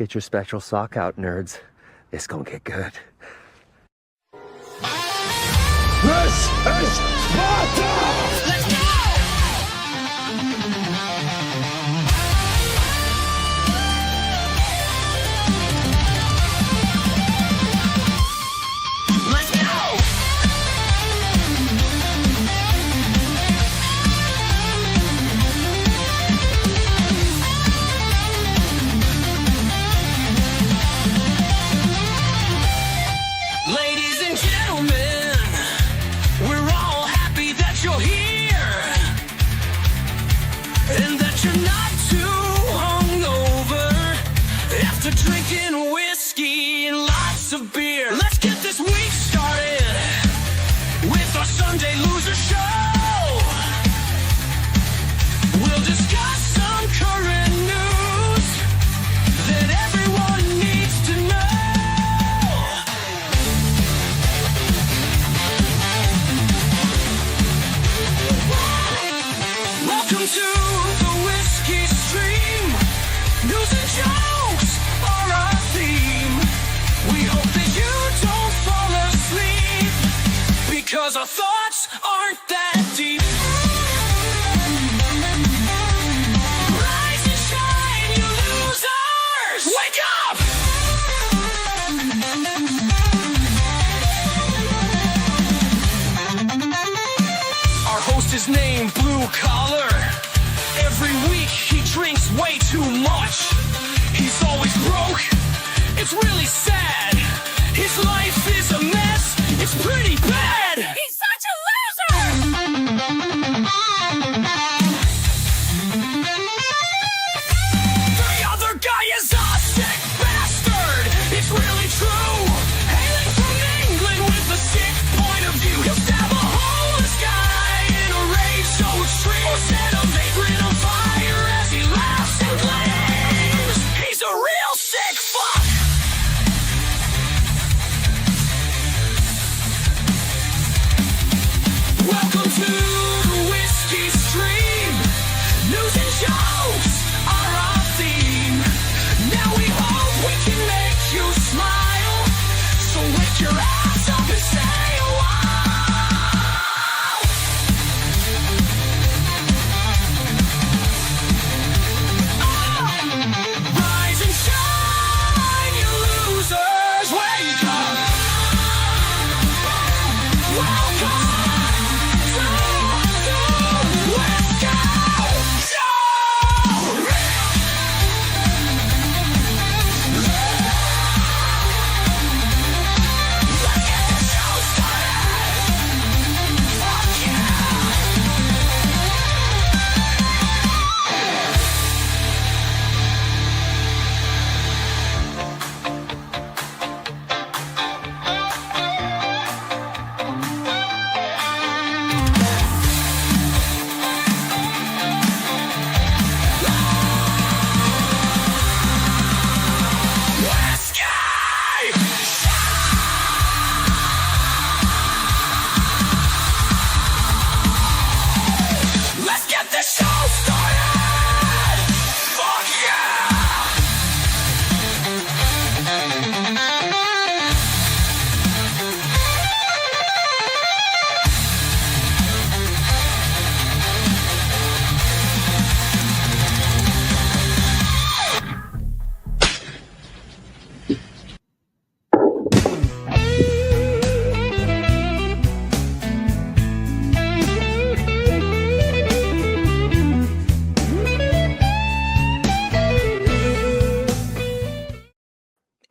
Get your special sock out, nerds. It's gonna get good. This is Sparta! Let's go! Let's go! Ladies and gentlemen, we're all happy that you're here and that you're not too hungover after drinking whiskey and lots of beer. Let's get this week started with our Sunday Loser Show. We'll discuss some current news that everyone needs to know. Welcome to the Whiskey Stream. News and jokes are our theme. We hope that you don't fall asleep because our thoughts aren't that deep. Rise and shine, you losers! Wake up! Our host is named Blue Collar. Every week he drinks way too much. He's always broke. It's really sad. His life is a mess. It's pretty bad. He's such a loser! The other guy is a sick bastard. It's really true. Hailing from England with a sick point of view. He'll stab a homeless guy in a rage so extreme. Or set a vagrant on fire as he laughs and claims he's a real sick fuck. Welcome to the Whiskey Stream. News and jokes are our theme. Now we hope we can make you smile. So wake your ass up and say wow. Rise and shine, you losers. Wake up. Welcome to the Whiskey Show. Let's get the show started. Fuck yeah. Let's get the show started! Fuck yeah!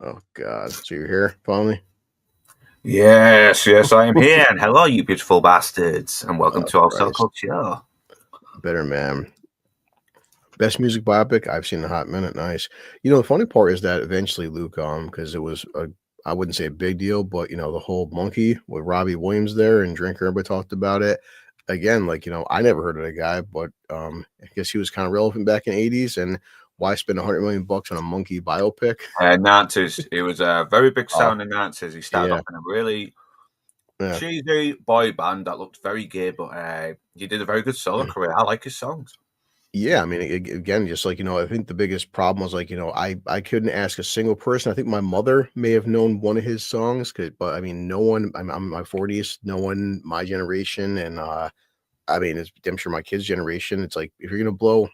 Oh God! So you're here, finally? Yes, I am here. And hello, you beautiful bastards, and welcome to our Christ. so-called show. Better man. Best music biopic I've seen in a hot minute. Nice. You know, the funny part is that eventually Luke, because it was I wouldn't say a big deal, but the whole Monkey with Robbie Williams there and Drinker, everybody talked about it. Again, I never heard of the guy, but I guess he was kind of relevant back in the 80s. And why spend $100 million on a Monkey biopic? Nantes. It was a very big sound in Nantes. He started off in a really cheesy boy band that looked very gay, but he did a very good solo career. I like his songs. Yeah, I mean, again, just like, I think the biggest problem was like, I couldn't ask a single person. I think my mother may have known one of his songs, but I mean, no one. I'm in my 40s. No one my generation, and I mean, I'm sure my kids' generation. It's like if you're gonna blow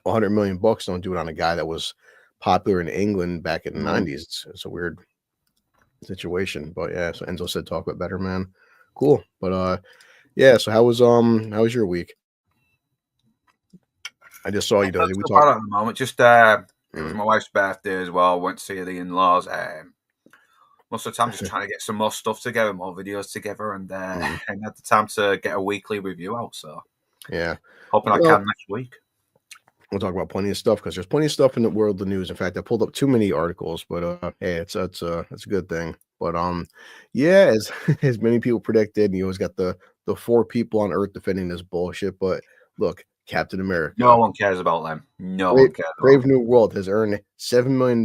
$100 million, don't do it on a guy that was popular in England back in the Mm. '90s. It's a weird situation, but yeah. So Enzo said, "Talk about better, man." Cool, but yeah. So how was your week? I just saw you. Not We so talked. bad at the moment. Just it was Mm. my wife's birthday as well. Went to see the in-laws. Most of the time, just trying to get some more stuff together, more videos together, and Mm. and had the time to get a weekly review out. So Yeah. hoping I Well, can next week. we'll talk about plenty of stuff because there's plenty of stuff in the world of news. In fact, I pulled up too many articles, but hey, it's a good thing. But yeah, as as many people predicted, you always got the four people on Earth defending this bullshit. But look, Captain No America, one cares about them. No Brave, one cares about Brave them. New World has earned $7 million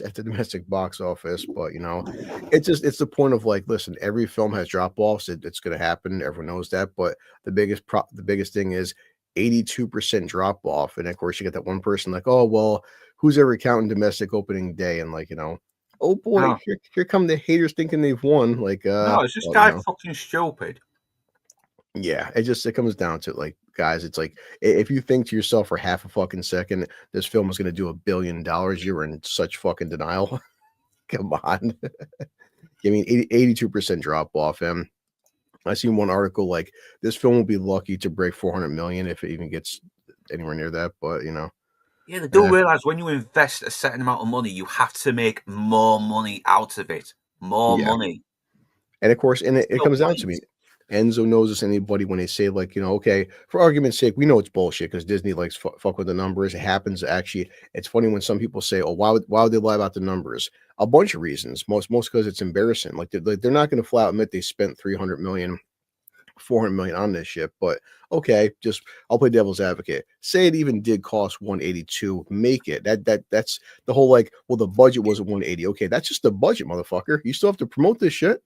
at the domestic box office. But it's the point of like, listen, every film has drop offs. It's going to happen. Everyone knows that. But the biggest thing is 82% drop off. And of course, you get that one person like, oh well, who's ever counting domestic opening day? And like, oh boy, No, here come the haters thinking they've won. Like, no, it's just well, guy fucking stupid. yeah, it comes down to like, guys, it's like if you think to yourself for half a fucking second this film is gonna do $1 billion, you're in such fucking denial. Come on. I mean, 82% drop off. And I seen one article like this film will be lucky to break 400 million if it even gets anywhere near that. But Yeah, they do eh, realize when you invest a certain amount of money, you have to make more money out of it. More yeah. money. And of course, and it No comes down to point. me. Enzo knows this. Anybody when they say like, okay, for argument's sake, we know it's bullshit because Disney likes fuck with the numbers. It happens actually. It's funny when some people say, "Oh, why would they lie about the numbers?" A bunch of reasons. Most because it's embarrassing. Like they're not going to flat admit they spent 300 million, 400 million on this shit. But okay, just I'll play devil's advocate. Say it even did cost 182. Make it that's the whole like. Well, the budget wasn't 180. Okay, that's just the budget, motherfucker. You still have to promote this shit.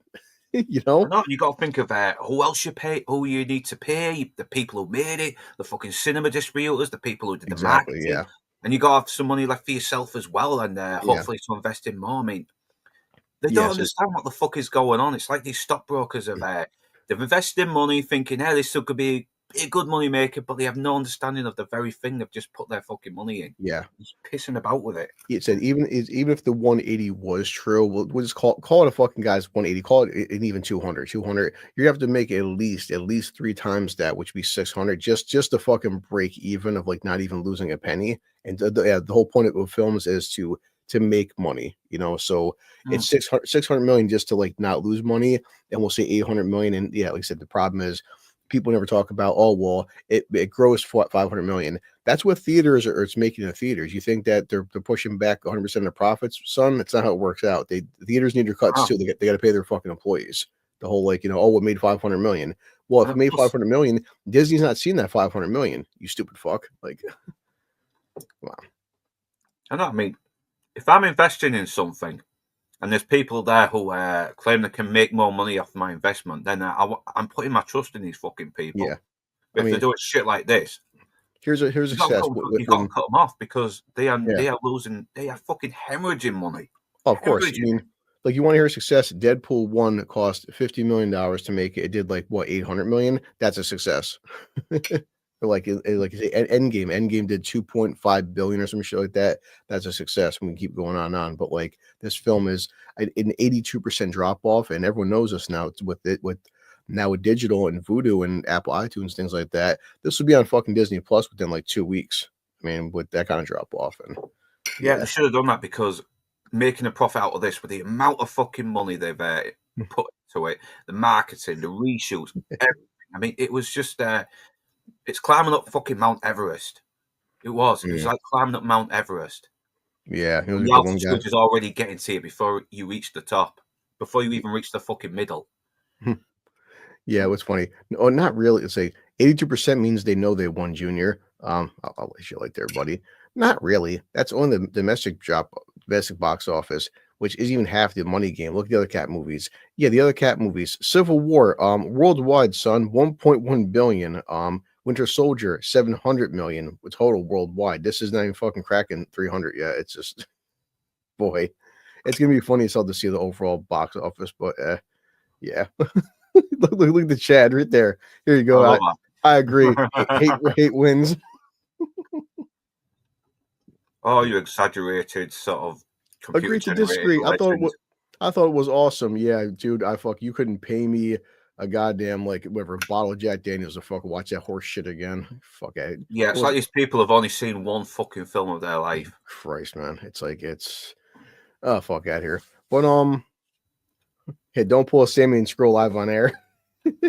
you I know know, you got to think of who else you pay, who you need to pay, the people who made it, the fucking cinema distributors, the people who did the Exactly, marketing, yeah. and you got to have some money left for yourself as well, and Yeah. hopefully to invest in more. I mean, they don't Yes, understand what the fuck is going on. It's like these stockbrokers have they've invested in money thinking, hey, this could be a good money maker, but they have no understanding of the very thing they've just put their fucking money in. yeah. Just pissing about with it. It said even if the 180 was true, we'll just call it a fucking guy's 180. Call it an even 200. 200. You have to make at least three times that, which would be 600, just to fucking break even of like not even losing a penny. And the whole point of films is to make money, So it's 600 million just to like not lose money, and we'll say 800 million. And yeah, like I said, the problem is people never talk about, oh well, it grows 500 million. That's what theaters are. It's making in the theaters. You think that they're pushing back 100% of the profits, son? That's not how it works out. The theaters need their cuts Wow. too. They got to pay their fucking employees. The whole like, oh, what made 500 million? Well, if it made 500 million, Disney's not seeing that 500 million. You stupid fuck. Like, wow. I know. I mean, if I'm investing in something and there's people there who claim they can make more money off my investment, then I'm putting my trust in these fucking people. Yeah. But if they're doing shit like this, Here's a you've got, success. you've got to cut them off because they are Yeah. they are fucking hemorrhaging money. Oh, of course. I Hemorrhaging. mean, like you want to hear success. Deadpool 1 cost $50 million to make it. It did like what, 800 million? That's a success. Or like like you say, Endgame did 2.5 billion or some shit like that. That's a success. We can keep going on and on. But like this film is an 82% drop off, and everyone knows us now. It's with digital and Vudu and Apple iTunes, things like that. This will be on fucking Disney Plus within like 2 weeks. I mean, with that kind of drop off. And Yeah, they should have done that because making a profit out of this with the amount of fucking money they've put into it, the marketing, the reshoots, everything. I mean, it was just it's climbing up fucking Mount Everest. It was. It was like climbing up Mount Everest. yeah, it was The the one guy. altitude is already getting to you before you reach the top, before you even reach the fucking middle. Yeah, what's funny? No, not really. It's like 82% means they know they won, Junior. I'll let you like there, buddy. Not really. That's only the domestic box office, which is even half the money game. Look at the other cat movies. Yeah, the other cat movies. Civil War, worldwide, son, 1.1 billion. Winter Soldier, 700 million total worldwide. This is not even fucking cracking 300 yet. It's just, boy, it's gonna be funny as hell to see the overall box office. But yeah, look at the Chad right there. Here you go. I love I agree. hate wins. Oh, you exaggerated sort of. Agree to disagree. I thought it was awesome. Yeah, dude. You couldn't pay me a goddamn like whatever bottle of Jack Daniels to fucking watch that horse shit again. Fuck it. Yeah, it's like these people have only seen one fucking film of their life. Christ, man. It's like fuck out here. But hey, don't pull a Sammy and scroll live on air.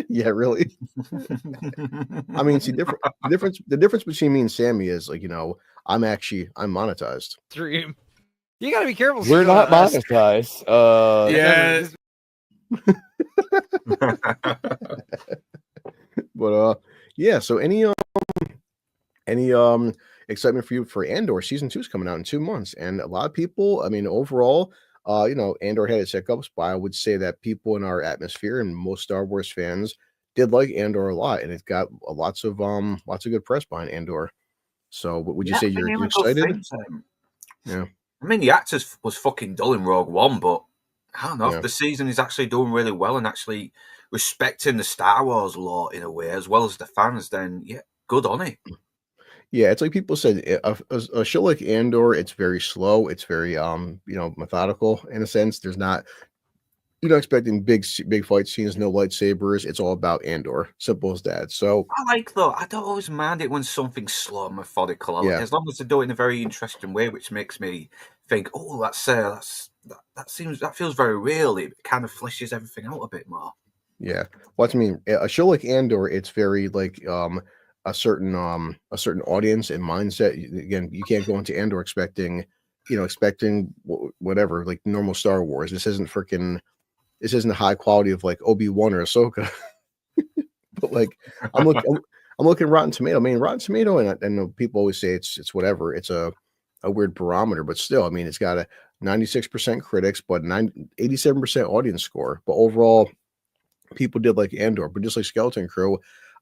Yeah, really. I mean, see, the difference between me and Sammy is like, I'm monetized. Stream. You gotta be careful. We're not monetized. Yeah. But yeah, so any excitement for you for Andor season 2 is coming out in 2 months, and a lot of people, I mean, overall, Andor had its hiccups, but I would say that people in our atmosphere and most Star Wars fans did like Andor a lot, and it got lots of good press behind Andor. So would you say you're excited? Yeah. I mean, the actors was fucking dull in Rogue One, but I don't know if the season is actually doing really well and actually respecting the Star Wars lore in a way, as well as the fans, then yeah, good on it. Yeah, it's like people said, a show like Andor, it's very slow. It's very, methodical in a sense. You're not expecting big fight scenes, no lightsabers. It's all about Andor. Simple as that. So I don't always mind it when something's slow and methodical. As long as they do it in a very interesting way, which makes me think, oh, that feels very real. It kind of fleshes everything out a bit more. Yeah. What I mean, a show like Andor, it's very like a certain audience and mindset. Again, you can't go into Andor expecting whatever, like normal Star Wars. This isn't the high quality of like Obi-Wan or Ahsoka. But like I'm looking at Rotten Tomato. I mean, Rotten Tomato, and I know people always say it's whatever. It's a weird barometer, but still, I mean, it's got a 96% critics, but 87% audience score. But overall, people did like Andor, but just like Skeleton Crew,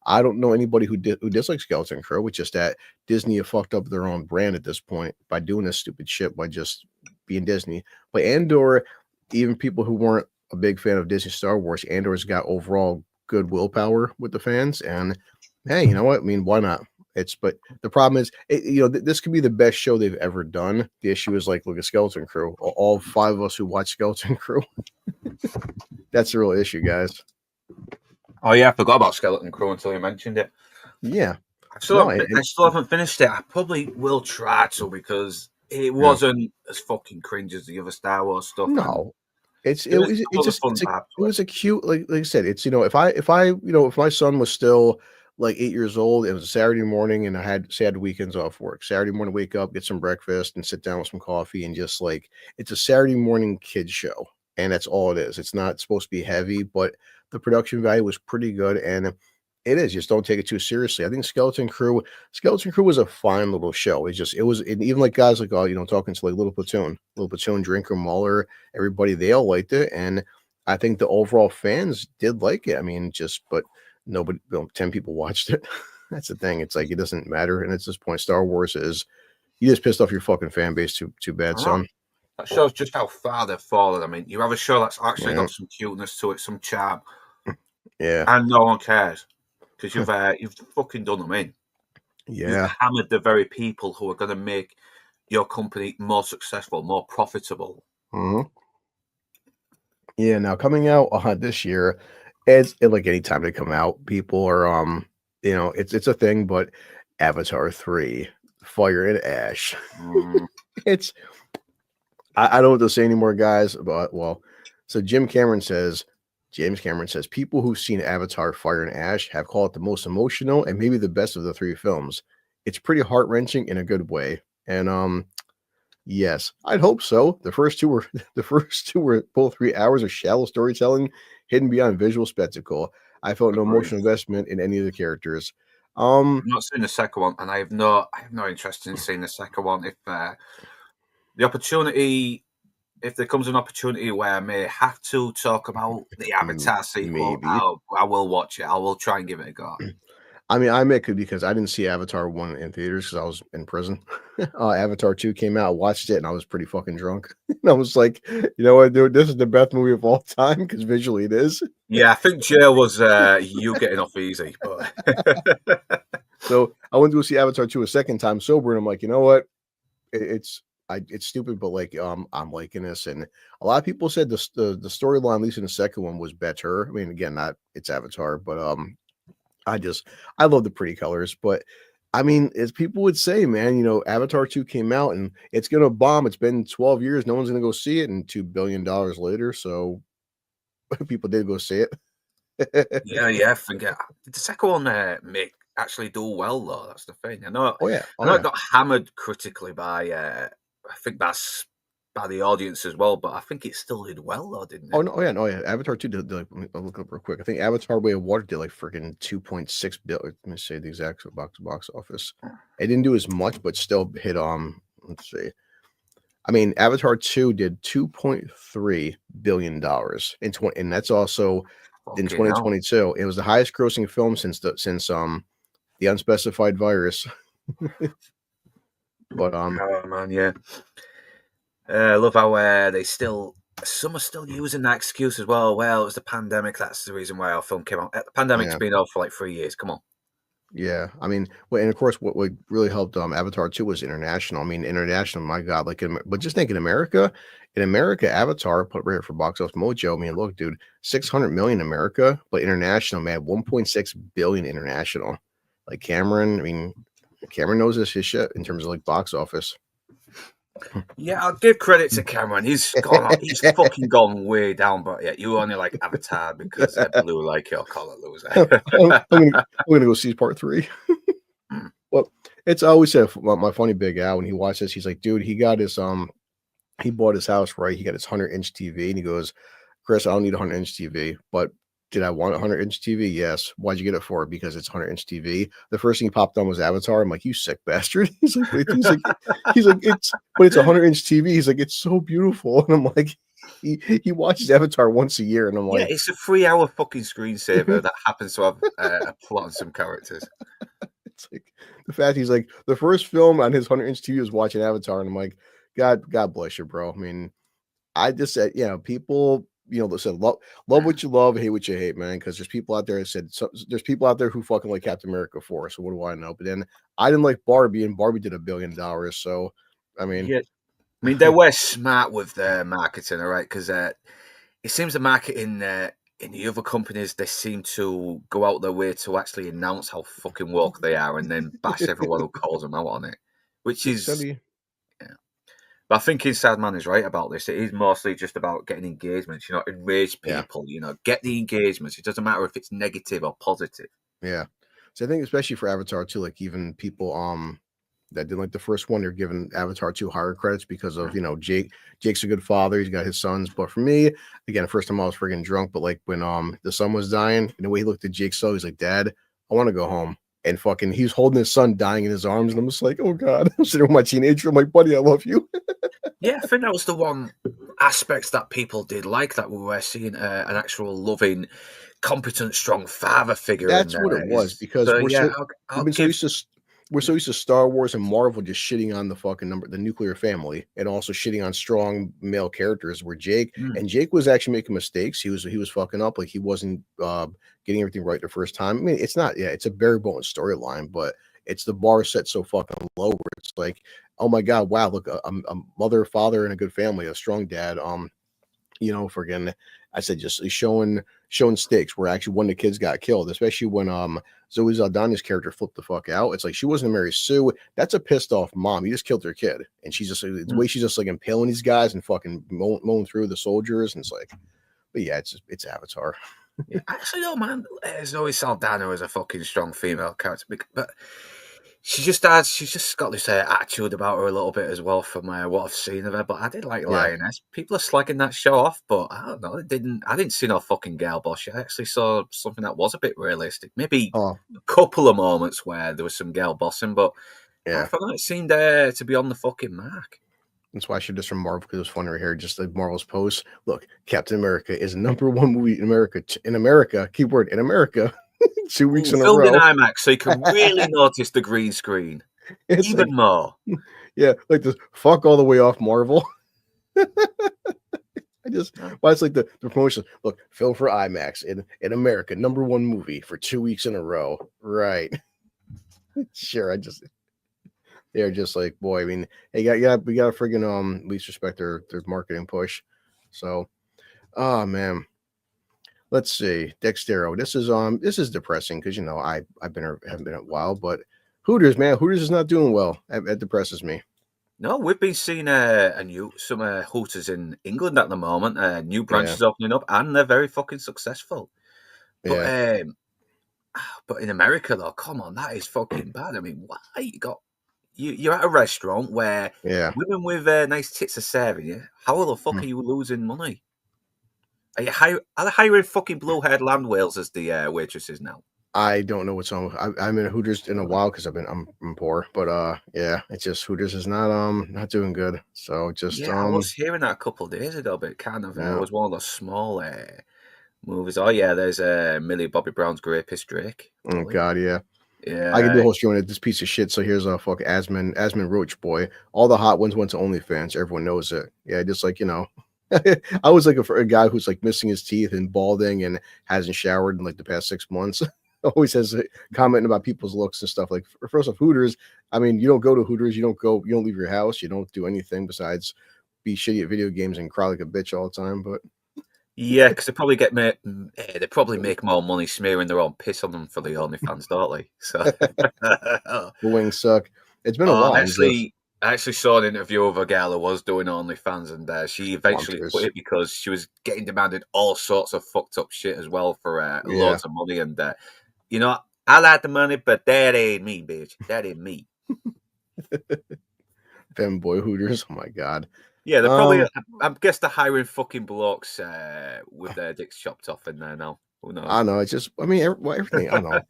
I don't know anybody who dislikes Skeleton Crew. It's just that Disney have fucked up their own brand at this point by doing this stupid shit by just being Disney. But Andor, even people who weren't a big fan of Disney Star Wars, Andor's got overall good willpower with the fans. And hey, you know what? I mean, why not? But the problem is, this could be the best show they've ever done. The issue is like, look at Skeleton Crew. All 5 of us who watch Skeleton Crew. That's the real issue, guys. Oh yeah, I forgot about Skeleton Crew until you mentioned it. Yeah. I still haven't finished it. I probably will try to, because it wasn't as fucking cringe as the other Star Wars stuff. No. It was a cute, like I said, it's, if my son was still like 8 years old, it was a Saturday morning and I had weekends off work. Saturday morning, wake up, get some breakfast and sit down with some coffee, and just like, it's a Saturday morning kid show. And that's all it is. It's not supposed to be heavy, but the production value was pretty good. And it is, just don't take it too seriously. I think Skeleton Crew was a fine little show. And even like guys like, talking to like Little Platoon, Drinker, Muller, everybody, they all liked it. And I think the overall fans did like it. I mean, but nobody, 10 people watched it. That's the thing. It's like, it doesn't matter. And at this point, Star Wars is, you just pissed off your fucking fan base too bad, son. That shows just how far they've fallen. I mean, you have a show that's actually got some cuteness to it, some charm. Yeah. And no one cares, because you've fucking done them in. Yeah. You've hammered the very people who are going to make your company more successful, more profitable. Mm-hmm. Yeah. Now coming out this year, it's like any time they come out, people are it's a thing. But Avatar 3, Fire and Ash, it's. I don't know what to say anymore, guys. But so James Cameron says people who've seen Avatar, Fire and Ash have called it the most emotional and maybe the best of the 3 films. It's pretty heart-wrenching in a good way. And yes, I'd hope so. The first two were both 3 hours of shallow storytelling hidden beyond visual spectacle. I felt no emotional investment in any of the characters. I've not seen the second one, and I have no interest in seeing the second one. If there comes an opportunity where I may have to talk about the Avatar sequel, I will watch it. I will try and give it a go. I mean, I admit it because I didn't see Avatar 1 in theaters because I was in prison. Avatar 2 came out, I watched it, and I was pretty fucking drunk. And I was like, you know what, dude, this is the best movie of all time because visually it is. Yeah, I think jail was you getting off easy, but So I went to go see Avatar 2 a second time sober, and I'm like, you know what? It's stupid, but like I'm liking this. And a lot of people said the storyline, at least in the second one, was better. I mean, again, not it's Avatar, but I love the pretty colors. But I mean, as people would say, man, you know, Avatar 2 came out and it's gonna bomb. It's been 12 years, no one's gonna go see it, and $2 billion later. So people did go see it. yeah, I think did the second one actually do well though? That's the thing. I know. Oh yeah. I know it got hammered critically by I think that's by the audience as well, but I think it still did well though, didn't it? Oh no, yeah, no, yeah. Avatar 2 did like, I'll look up real quick. I think Avatar Way of Water did like freaking 2.6 billion. Let me say the exact box office. It didn't do as much, but still hit let's see. I mean, Avatar 2 did $2.3 billion in 20, and that's also in 2022. It was the highest grossing film since the Unspecified Virus. But oh man, yeah. I love how some are still using that excuse as well. Well, it was the pandemic. That's the reason why our film came out. The pandemic's been out for like 3 years. Come on. Yeah, I mean, well, and of course, what really helped Avatar 2 was international. I mean, international, my God, like, but just think in America, Avatar put right here for Box Office Mojo. I mean, look, dude, 600 million in America, but international, man, 1.6 billion international. Like Cameron, I mean, Cameron knows his shit in terms of like box office. Yeah, I'll give credit to Cameron. He's fucking gone way down. But yeah, you only like Avatar because Blue like your color loser. I'm gonna go see part 3. Well, it's always said my funny big Al when he watched this, he's like, dude, he got his he bought his house, right? He got his 100-inch TV, and he goes, Chris, I don't need a 100-inch TV, but did I want a 100-inch TV? Yes. Why'd you get it for? Because it's 100-inch TV. The first thing he popped on was Avatar. I'm like, you sick bastard. He's like, it's but it's a 100-inch TV. He's like, it's so beautiful. And I'm like, he watches Avatar once a year, and I'm like, yeah, it's a 3-hour fucking screensaver that happens to have a plot and some characters. It's like the fact he's like, the first film on his 100-inch TV was watching Avatar, and I'm like, God bless you, bro. I mean, I just said, you know, people, you know, listen, love what you love, hate what you hate, man. Because there's people out there that said, there's people out there who fucking like Captain America 4. So what do I know? But then I didn't like Barbie, and Barbie did $1 billion. So I mean, yeah, I mean, they were smart with their marketing, all right? Because it seems the marketing in the other companies, they seem to go out their way to actually announce how fucking woke they are, and then bash everyone who calls them out on it, which is. But I think Inside Man is right about this. It is mostly just about getting engagements, you know, enrage people, you know, get the engagements. It doesn't matter if it's negative or positive. Yeah. So I think especially for Avatar 2, like even people that didn't like the first one, they're giving Avatar 2 higher credits because of, you know, Jake's a good father, he's got his sons. But for me, again, the first time I was freaking drunk, but like when the son was dying, and the way he looked at Jake, so he's like, Dad, I want to go home. And fucking, he's holding his son dying in his arms, and I'm just like, oh God. I'm sitting with my teenager. I'm like, buddy, I love you. Yeah, I think that was the one aspect that people did like, that we were seeing an actual loving, competent, strong father figure. That's what it was, because we're so used to Star Wars and Marvel just shitting on the fucking the nuclear family, and also shitting on strong male characters. Where Jake was actually making mistakes. He was fucking up. Like he wasn't getting everything right the first time. I mean, it's not. Yeah, it's a Barry Bolton storyline, but it's the bar set so fucking low where it's like, oh my God, wow, look, a mother, father, and a good family, a strong dad. You know, forgetting, I said, just showing stakes where actually one of the kids got killed, especially when Zoe Saldana's character flipped the fuck out. It's like she wasn't married Sue. That's a pissed off mom. You just killed her kid, and she's just the way she's just like impaling these guys and fucking mowing through the soldiers, and it's like, but yeah, it's Avatar. Yeah, actually, no, man, Zoe Saldana is a fucking strong female character, but she's just got this attitude about her a little bit as well from what I've seen of her. But I did like Lioness. People are slagging that show off, but I don't know. I didn't see no fucking girl boss. I actually saw something that was a bit realistic. Maybe a couple of moments where there was some girl bossing, but I thought it seemed to be on the fucking mark. That's why I should just from Marvel, because it was funny right here. Just like Marvel's post. Look, Captain America is #1 movie in America. In America, keyword in America. 2 weeks in a Filmed in row. IMAX, so you can really notice the green screen It's even like, more. yeah, like the fuck all the way off Marvel. I just, why it's like the promotion. Look, film for IMAX in America, #1 movie for 2 weeks in a row. Right. Sure. They're just like, boy, I mean, hey, we got to friggin' at least respect their marketing push. So, oh man, let's see, Dextero. This is depressing because haven't been in a while, but Hooters, man, Hooters is not doing well. It depresses me. No, we've been seeing some Hooters in England at the moment. New branches opening up, and they're very fucking successful. But Yeah. But in America, though, come on, that is fucking bad. I mean, why you're at a restaurant where Yeah. women with nice tits are serving you? How the fuck are you losing money? Are they hiring fucking blue-haired land whales as the waitresses now? I don't know what's on. I'm in Hooters in a while because I'm poor, but yeah, it's just Hooters is not doing good. So just Yeah, I was hearing that a couple of days ago, but it kind of yeah. was one of those small movies. Oh yeah, there's Millie Bobby Brown's Greatest Drake. Oh God, yeah. Yeah, I can do a whole stream on this piece of shit. So here's a fuck Asmon Roach boy. All the hot ones went to OnlyFans. Everyone knows it. Yeah, just like I was like a guy who's like missing his teeth and balding and hasn't showered in like the past 6 months. Always has commenting about people's looks and stuff. Like first off, Hooters. I mean, you don't go to Hooters. You don't leave your house. You don't do anything besides be shitty at video games and cry like a bitch all the time. But yeah, because they probably make more money smearing their own piss on them for the OnlyFans, don't they? So the wings suck. It's been a while. I actually saw an interview of a girl who was doing OnlyFans, and she eventually quit it because she was getting demanded all sorts of fucked up shit as well for loads of money. And I like the money, but that ain't me, bitch. That ain't me. Femboy Hooters. Oh my God. Yeah, they're probably. I guess they're hiring fucking blokes with their dicks chopped off in there now. Who knows? I know. It's just. I mean, everything. I don't know.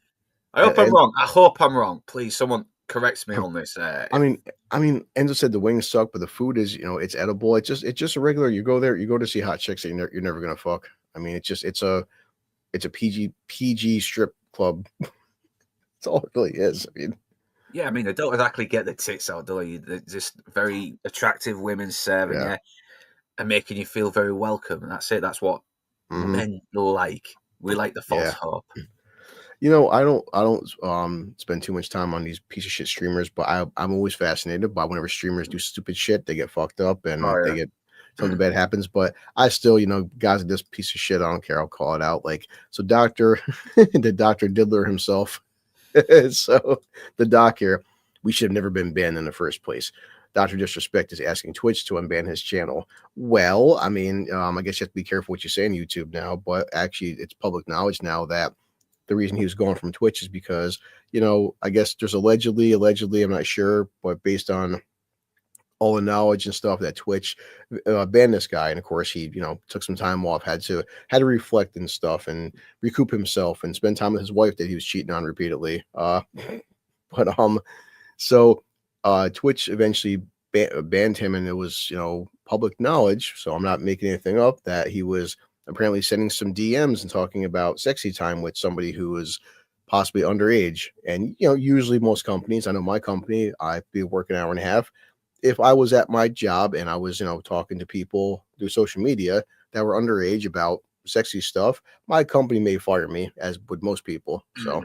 I hope I'm wrong. I hope I'm wrong. Please, someone corrects me on this. I mean, Enzo said the wings suck, but the food is, it's edible. It's just a regular. You go there, you go to see hot chicks that you're never gonna fuck. I mean, it's a PG strip club. That's all it really is. I mean, yeah, I mean, they don't exactly get the tits out, do they? They're just very attractive women serving you and making you feel very welcome. And that's it. That's what men like. We like the false hope. I don't spend too much time on these piece of shit streamers, but I'm always fascinated by whenever streamers do stupid shit, they get fucked up and they get something bad happens. But I still, guys like this piece of shit, I don't care. I'll call it out. Like, so the Dr. Diddler himself. So the doc here, we should have never been banned in the first place. Dr. Disrespect is asking Twitch to unban his channel. Well, I mean, I guess you have to be careful what you say on YouTube now, but actually it's public knowledge now that the reason he was going from Twitch is because, I guess there's allegedly, I'm not sure, but based on all the knowledge and stuff that Twitch banned this guy. And of course he, took some time off, had to reflect and stuff and recoup himself and spend time with his wife that he was cheating on repeatedly. So Twitch eventually banned him, and it was, public knowledge. So I'm not making anything up that he was apparently sending some DMs and talking about sexy time with somebody who was possibly underage. And, usually most companies, I know my company, I'd be working an hour and a half. If I was at my job and I was, talking to people through social media that were underage about sexy stuff, my company may fire me, as would most people. So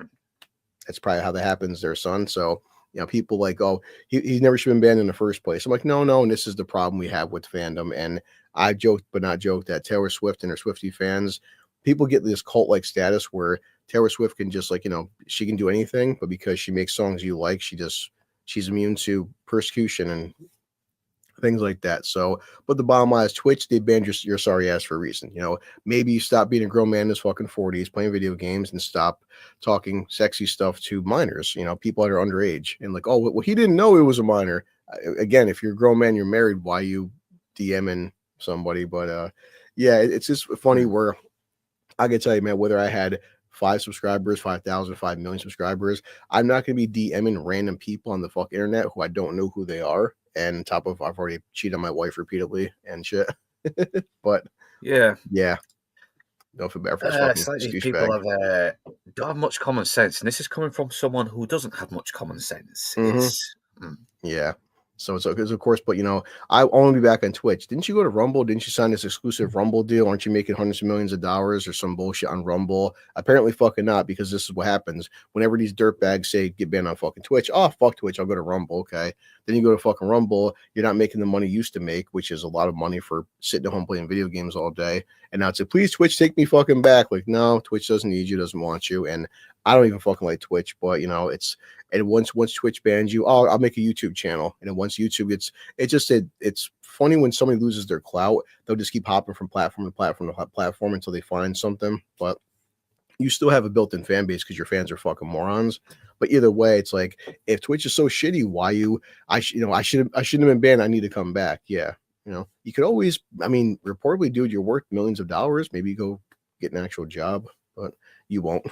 that's probably how that happens there, son. So, people like, oh, he never should have been banned in the first place. I'm like, no. And this is the problem we have with fandom. And I joked, but not joked, that Taylor Swift and her Swiftie fans, people get this cult-like status where Taylor Swift can just she can do anything, but because she makes songs you like, she's immune to persecution and things like that. So, but the bottom line is Twitch, they banned your sorry ass for a reason. Maybe stop being a grown man in his fucking 40s playing video games and stop talking sexy stuff to minors, people that are underage. And like, oh, well, he didn't know it was a minor. Again, if you're a grown man, you're married, why you DMing somebody? But yeah, it's just funny where I can tell you, man, whether I had 5 subscribers, 5,000, 5 million subscribers, I'm not going to be DMing random people on the fuck internet who I don't know who they are. And on top of, I've already cheated on my wife repeatedly and shit. But yeah. Don't feel bad for this fucking It's like these excuse people bag. don't have much common sense, and this is coming from someone who doesn't have much common sense. Mhm. It's Yeah. So it's of course, but I want to be back on Twitch. Didn't you go to Rumble? Didn't you sign this exclusive Rumble deal? Aren't you making hundreds of millions of dollars or some bullshit on Rumble? Apparently fucking not, because this is what happens whenever these dirtbags say get banned on fucking Twitch. Oh, fuck Twitch, I'll go to Rumble. Okay. Then you go to fucking Rumble, you're not making the money you used to make, which is a lot of money for sitting at home playing video games all day. And now it's like, please Twitch, take me fucking back. Like, no, Twitch doesn't need you, doesn't want you. And I don't even fucking like Twitch, but it's and once Twitch bans you, I'll make a YouTube channel. And then once YouTube gets, it's funny when somebody loses their clout, they'll just keep hopping from platform to platform to platform until they find something. But you still have a built-in fan base because your fans are fucking morons. But either way, it's like, if Twitch is so shitty, I shouldn't have been banned. I need to come back. Yeah. You could always, reportedly, dude, you're worth millions of dollars. Maybe go get an actual job, but you won't.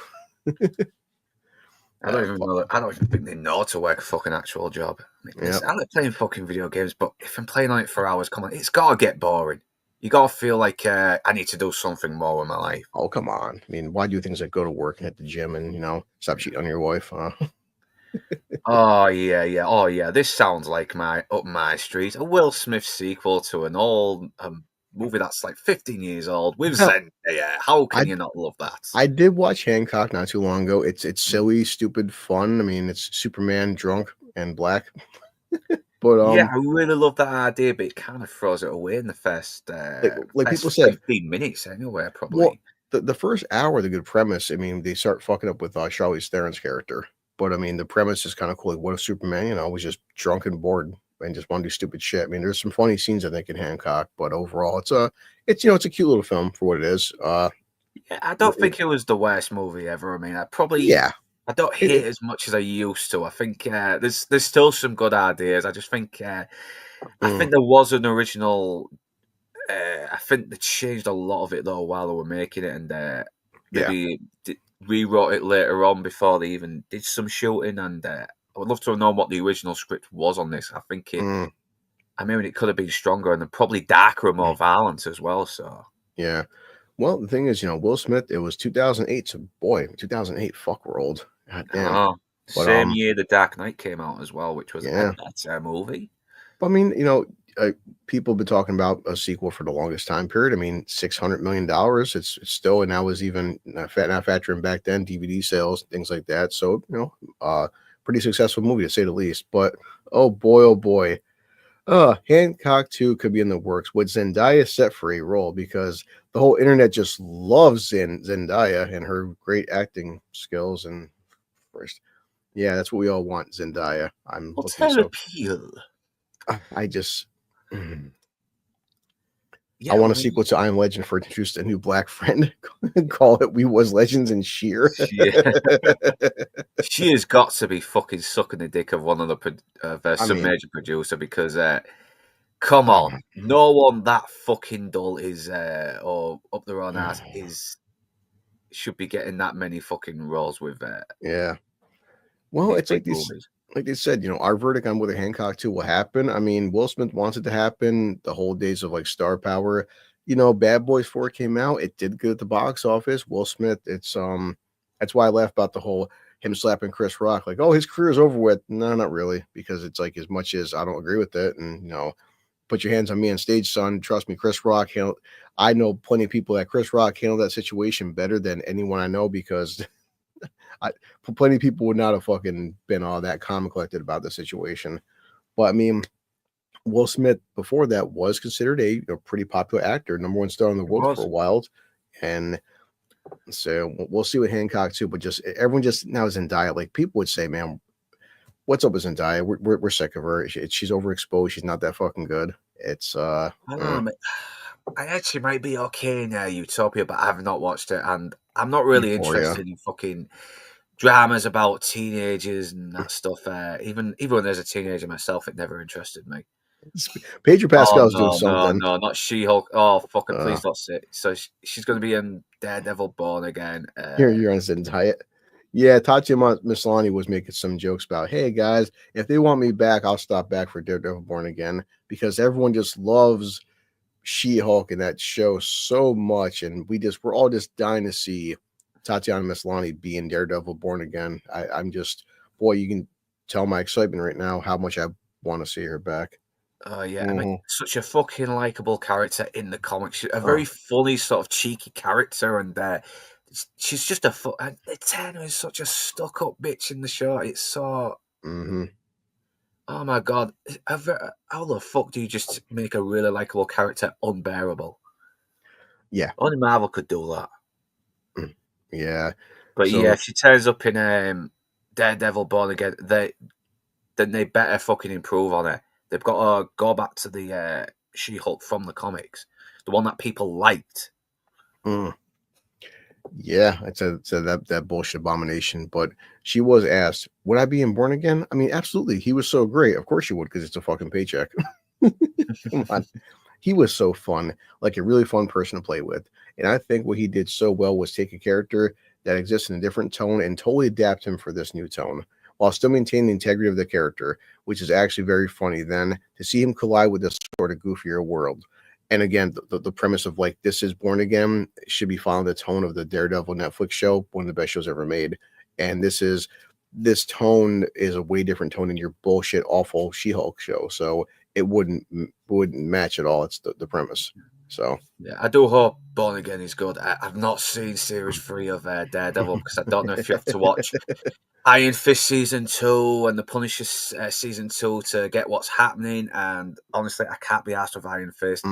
I don't even think they know to work a fucking actual job. I like playing fucking video games, but if I'm playing on it for hours, come on, it's gotta get boring. You gotta feel like I need to do something more with my life. Oh, come on. Why do things like go to work and hit the gym and stop cheating on your wife? Oh yeah. This sounds like up my street. A Will Smith sequel to an old movie that's like 15 years old with Zendaya. How can you not love that? I did watch Hancock not too long ago. It's silly, stupid, fun. It's Superman drunk and black. But I really love that idea, but it kind of throws it away in the first like people said, 15 minutes anyway, probably. Well, the first hour, the good premise. They start fucking up with Charlize Theron's character, but the premise is kind of cool. Like, what if Superman, was just drunk and bored and just want to do stupid shit? There's some funny scenes I think in Hancock, but overall, it's a cute little film for what it is. I don't think it was the worst movie ever. I don't hate it as much as I used to. I think there's still some good ideas. I just think I think there was an original. I think they changed a lot of it though while they were making it, and maybe rewrote it later on before they even did some shooting. And I would love to know what the original script was on this. I think it. It could have been stronger and probably darker and more violent as well. So yeah. Well, the thing is, Will Smith. It was 2008. So boy, 2008. Fuck, we're old. God damn. But, same year The Dark Knight came out as well, which was a better movie. People have been talking about a sequel for the longest time period. $600 million. It's still, and that was even not factoring back then DVD sales, things like that. So pretty successful movie to say the least. But oh boy. Hancock 2 could be in the works. Would Zendaya set for a role? Because the whole internet just loves Zendaya and her great acting skills. And first, that's what we all want, Zendaya. What's her appeal? I just I want a sequel to I Am Legend for introduced a new black friend. Call it We Was Legends and Sheer. She has got to be fucking sucking the dick of one of some major producer, because come on, no one that fucking dull is or up their own ass should be getting that many fucking roles with Well, it's like these. Like they said, our verdict on whether Hancock 2 will happen. Will Smith wants it to happen. The whole days of like star power. Bad Boys 4 came out. It did good at the box office. Will Smith, it's that's why I laugh about the whole him slapping Chris Rock. Like, oh, his career is over with. No, not really, because it's like, as much as I don't agree with it, and put your hands on me on stage, son. Trust me, Chris Rock I know plenty of people that Chris Rock handled that situation better than anyone I know, because plenty of people would not have fucking been all that calm and collected about the situation. But Will Smith before that was considered a pretty popular actor, number one star in the world for a while, and so we'll see what Hancock 2. But just everyone just now is in Zendaya. Like, people would say, man, what's up with Zendaya? We're sick of her. She's overexposed. She's not that fucking good. It's I actually might be okay in Utopia, but I have not watched it, and I'm not really interested in fucking dramas about teenagers and that stuff. Even when there's a teenager myself, it never interested me. Pedro Pascal's doing something. No, not She-Hulk. Oh, fucking please don't say it. So she's going to be in Daredevil Born Again. You're on Zendaya. Yeah, Tatiana Maslany was making some jokes about, hey guys, if they want me back, I'll stop back for Daredevil Born Again, because everyone just loves She-Hulk in that show so much, and we're all just dying to see Tatiana Maslany be in Daredevil Born Again. I'm just, boy, you can tell my excitement right now how much I want to see her back. Oh yeah, I mean, such a fucking likable character in the comics. A Oh. very funny, sort of cheeky character, and she's just and Eterna is such a stuck-up bitch in the show. It's so. Oh my god, how the fuck do you just make a really likable character unbearable? Yeah. Only Marvel could do that. Yeah. But So- yeah, if she turns up in Daredevil Born Again, then they better fucking improve on it. They've got to go back to the She-Hulk from the comics, the one that people liked. Yeah, it's that bullshit Abomination. But she was asked, would I be in Born Again? I mean, absolutely. He was so great. Of course you would, because it's a fucking paycheck. Come on. He was so fun, like a really fun person to play with. And I think what he did so well was take a character that exists in a different tone and totally adapt him for this new tone, while still maintaining the integrity of the character, which is actually very funny then to see him collide with this sort of goofier world. And again, the premise of like, this is Born Again should be following the tone of the Daredevil Netflix show, one of the best shows ever made. And this tone is a way different tone than your bullshit, awful She-Hulk show. So it wouldn't match at all. It's the premise. So yeah, I do hope Born Again is good. I've not seen series 3 of Daredevil because I don't know if you have to watch Iron Fist season 2 and the Punisher season 2 to get what's happening. And honestly, I can't be asked with Iron Fist.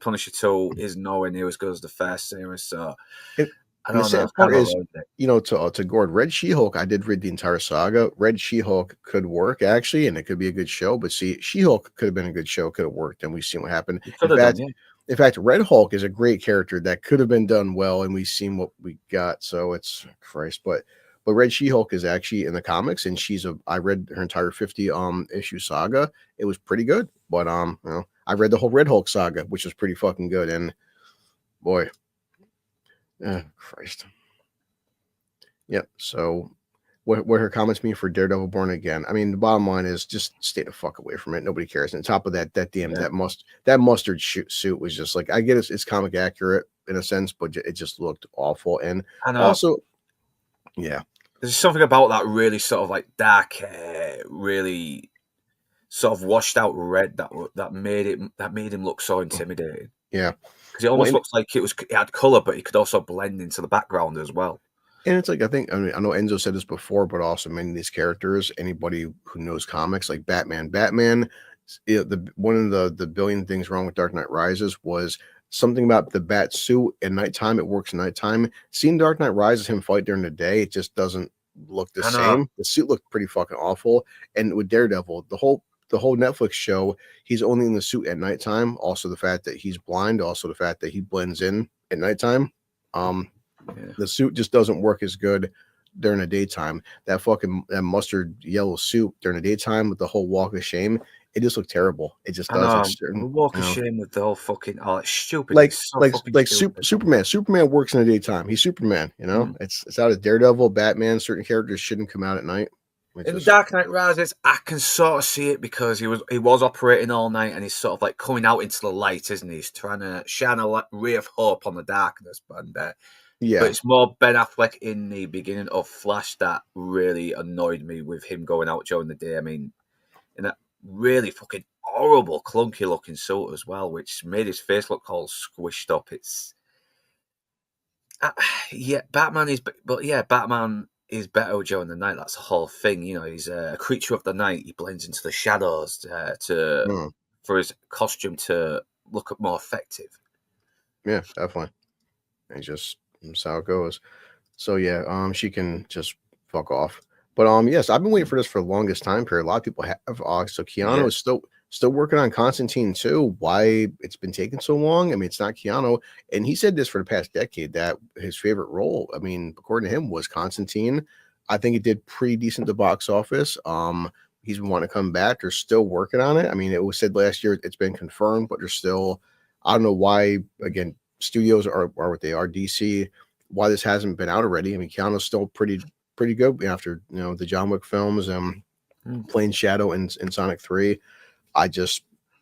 Punisher 2 is nowhere near as good as the first series. So I don't know. Part is, to Gord, Red She-Hulk, I did read the entire saga. Red She-Hulk could work, actually, and it could be a good show. But see, She-Hulk could have been a good show, could have worked, and we've seen what happened. In fact, Red Hulk is a great character that could have been done well, and we've seen what we got. So it's Christ. But Red She-Hulk is actually in the comics, and I read her entire 50 issue saga. It was pretty good. But I read the whole Red Hulk saga, which was pretty fucking good. And boy. Christ. Yep. So what her comments mean for Daredevil Born Again? I mean, the bottom line is just stay the fuck away from it. Nobody cares. And on top of that, that mustard suit was just like, I get it's comic accurate in a sense, but it just looked awful. And also, yeah, there's something about that really sort of like dark, really sort of washed out red that made him look so intimidating. Yeah. Because it almost looks like it had color, but it could also blend into the background as well. And it's like, I know Enzo said this before, but also many of these characters, anybody who knows comics, like Batman, one of the billion things wrong with Dark Knight Rises was something about the bat suit at nighttime. It works at nighttime. Seeing Dark Knight Rises, him fight during the day, it just doesn't look the same. The suit looked pretty fucking awful. And with Daredevil, the whole Netflix show, he's only in the suit at nighttime. Also, the fact that he's blind. Also, the fact that he blends in at nighttime. The suit just doesn't work as good during the daytime. That mustard yellow suit during the daytime with the whole walk of shame, it just looked terrible. It just does. Walk of shame with the whole fucking it's stupid. Like stupid. Superman. Superman works in the daytime. He's Superman. It's out of Daredevil, Batman. Certain characters shouldn't come out at night. In the Dark Knight Rises, I can sort of see it because he was operating all night and he's sort of like coming out into the light, isn't he? He's trying to shine a ray of hope on the darkness. But it's more Ben Affleck in the beginning of Flash that really annoyed me with him going out during the day. I mean, in that really fucking horrible, clunky looking suit as well, which made his face look all squished up. It's Batman is better during the night. That's the whole thing. He's a creature of the night. He blends into the shadows for his costume to look more effective. Yeah, definitely. That's how it goes. So yeah, she can just fuck off. But yes, I've been waiting for this for the longest time period. A lot of people have. So Keanu is still working on Constantine too. Why it's been taking so long? I mean, it's not Keanu, and he said this for the past decade that his favorite role, I mean, according to him, was Constantine. I think it did pretty decent at the box office. He's been wanting to come back. They're still working on it. I mean, it was said last year it's been confirmed, but they're still. I don't know why. Again, studios are what they are. DC. Why this hasn't been out already? I mean, Keanu's still pretty good after the John Wick films and playing Shadow in Sonic 3.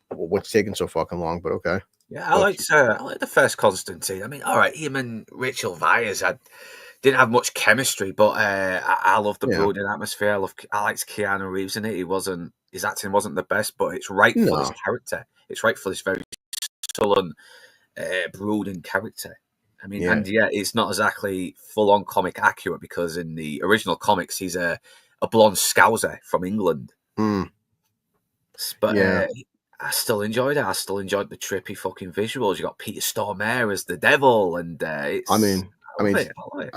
What's taking so fucking long? But okay. Yeah, I liked the first Constantine. I mean, all right, him and Rachel Weisz didn't have much chemistry, but I love the Yeah. brooding atmosphere. I liked Keanu Reeves in it. His acting wasn't the best, but it's right for this No. character. It's right for this very sullen, brooding character. I mean, Yeah. and yeah, it's not exactly full on comic accurate because in the original comics, he's a blonde scouser from England. Mm. But Yeah. I still enjoyed it. I still enjoyed the trippy fucking visuals. You got Peter Stormare as the devil, and it's. I mean, I love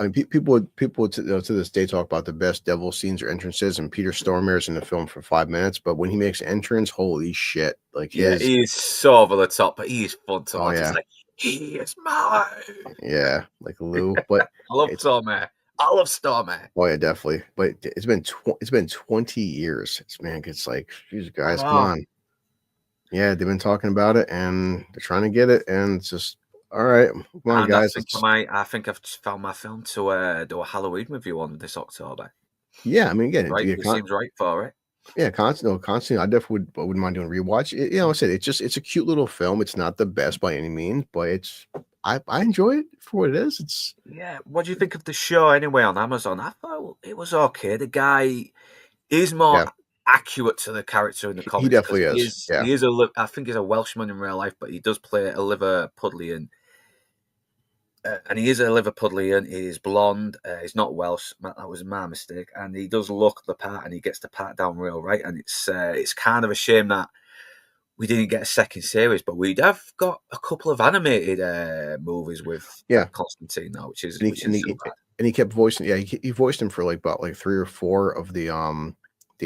it. people to this day talk about the best devil scenes or entrances, and Peter Stormare's in the film for 5 minutes, but when he makes entrance, holy shit! Like, Yeah, he's so over the top, but he's fun to watch. yeah. It's like, he is mine. Yeah, like Lou, but I love Stormare. I love Stormare. oh yeah, definitely. But it's been 20 years. It's like, geez, guys, come Wow. on. Yeah, they've been talking about it, and they're trying to get it, and it's just all right. Come on, And guys. I think I've just found my film to do a Halloween review on this October. Yeah, I mean, again, Right, it seems right for it. Yeah, Constantine. I definitely wouldn't mind doing a rewatch. I said it's a cute little film. It's not the best by any means, but I enjoy it for what it is. Yeah. What do you think of the show anyway on Amazon? I thought it was okay. The guy is more accurate to the character in the comics. He definitely is. He is I think he's a Welshman in real life, but he does play a Liverpudlian. And he is a Liverpudlian. He is blonde. He's not Welsh. That was my mistake. And he does look the part, and he gets the part down real right. And it's kind of a shame that we didn't get a second series, but we'd have got a couple of animated movies with Constantine now, which is and he kept voicing. Yeah, he voiced him for about 3 or 4 of the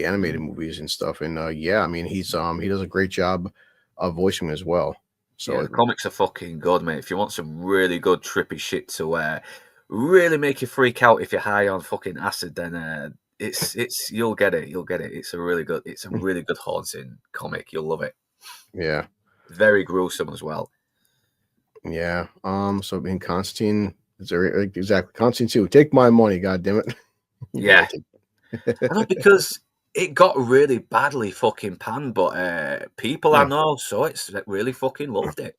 animated movies and stuff. And I mean, he does a great job of voicing as well. So the comics are fucking good, mate. If you want some really good trippy shit to really make you freak out if you're high on fucking acid, then it's you'll get it. You'll get it. It's a really good haunting comic. You'll love it. Yeah. Very gruesome as well. Yeah. So I mean, Constantine is exactly Constantine 2. Take my money, god damn it. Yeah. I know, because it got really badly fucking panned, but people I know saw it, really fucking loved it.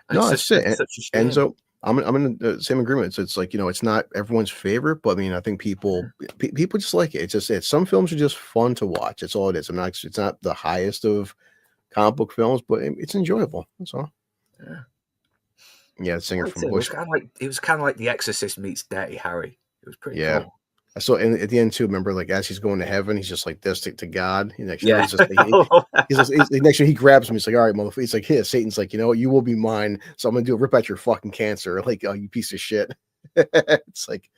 And no, it's it. Such a shame. Enzo, I'm in the same agreement. So it's like, it's not everyone's favorite, but I mean, I think people just like it. It's some films are just fun to watch. It's all it is. It's not the highest of comic book films, but it's enjoyable. That's all. Yeah, the singer from Bush. It was kind of like The Exorcist meets Dirty Harry. It was pretty cool. So and at the end too, remember, as he's going to heaven, he's just like this to God. Next year, next year he grabs him. He's like, all right, motherfucker. He's like, here, Satan's like, you will be mine. So I'm gonna rip out your fucking cancer, you piece of shit. It's like,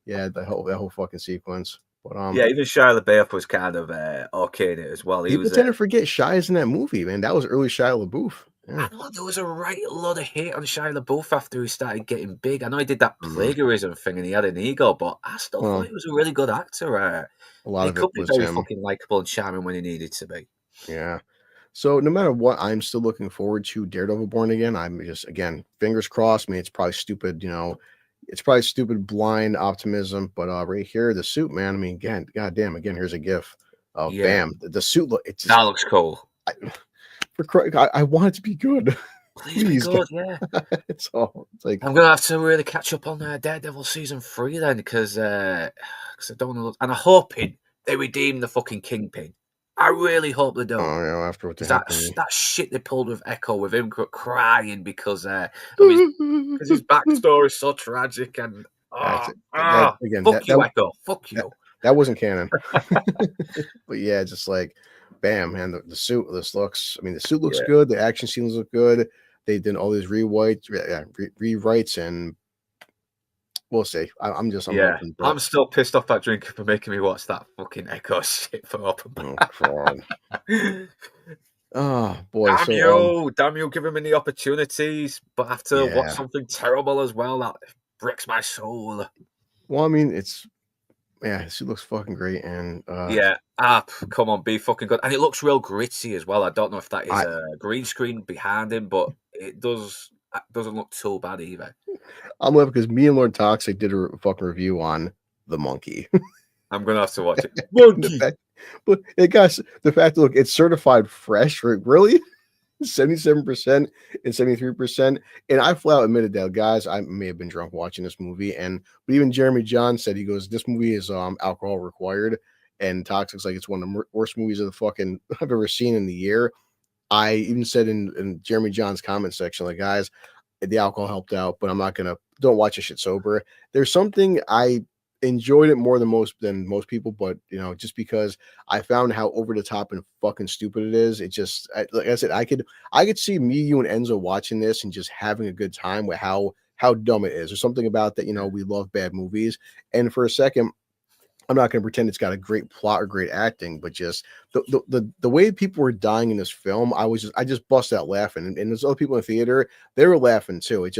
that whole fucking sequence. But even Shia LaBeouf was kind of okay in it as well. People tend to forget Shia's in that movie, man. That was early Shia LaBeouf. Yeah. I know there was a lot of hate on Shia LaBeouf after he started getting big. I know he did that plagiarism thing and he had an ego, but I still thought he was a really good actor. A lot he of could it be was very him. fucking likable and charming when he needed to be. Yeah. So no matter what, I'm still looking forward to Daredevil Born Again. I'm just, again, fingers crossed. I mean, it's probably stupid, it's probably stupid blind optimism, but right here, the suit, man. I mean, again, goddamn, here's a gif of bam. The suit that looks cool. I want it to be good. Please be good, yeah. It's like I'm gonna have to really catch up on Daredevil season 3 then, because I don't want to look. And I'm hoping they redeem the fucking Kingpin. I really hope they don't. Oh yeah, after what that shit they pulled with Echo, with him crying because his backstory is so tragic, and fuck you, Echo, fuck you. That wasn't canon. But yeah, just like bam, man, the suit. The suit looks good. The action scenes look good. They did all these rewrites, and we'll see. I'm still pissed off at Drinker for making me watch that fucking Echo shit for open. Oh boy! Damn you, giving me the opportunities, but I have to watch something terrible as well that breaks my soul. Well, I mean, it looks fucking great, and come on, be fucking good, and it looks real gritty as well. I don't know if that is a green screen behind him, but it doesn't look too bad either. I'm laughing because me and Lord Toxic did a fucking review on The Monkey. I'm gonna have to watch it. Monkey. But it got the fact that, look, it's certified fresh. Really? 77% and 73%. And I flat out admitted that, guys, I may have been drunk watching this movie. But even Jeremy John said, he goes, this movie is alcohol required, and Toxic's like, it's one of the worst movies of the fucking I've ever seen in the year. I even said in Jeremy John's comment section, like, guys, the alcohol helped out, but don't watch this shit sober. There's something I enjoyed it more than most people, but just because I found how over the top and fucking stupid it is. It just, like I said, I could see me, you, and Enzo watching this and just having a good time with how dumb it is. There's something about that, we love bad movies. And for a second, I'm not going to pretend it's got a great plot or great acting, but just the way people were dying in this film, I just bust out laughing. And there's other people in the theater, they were laughing too. It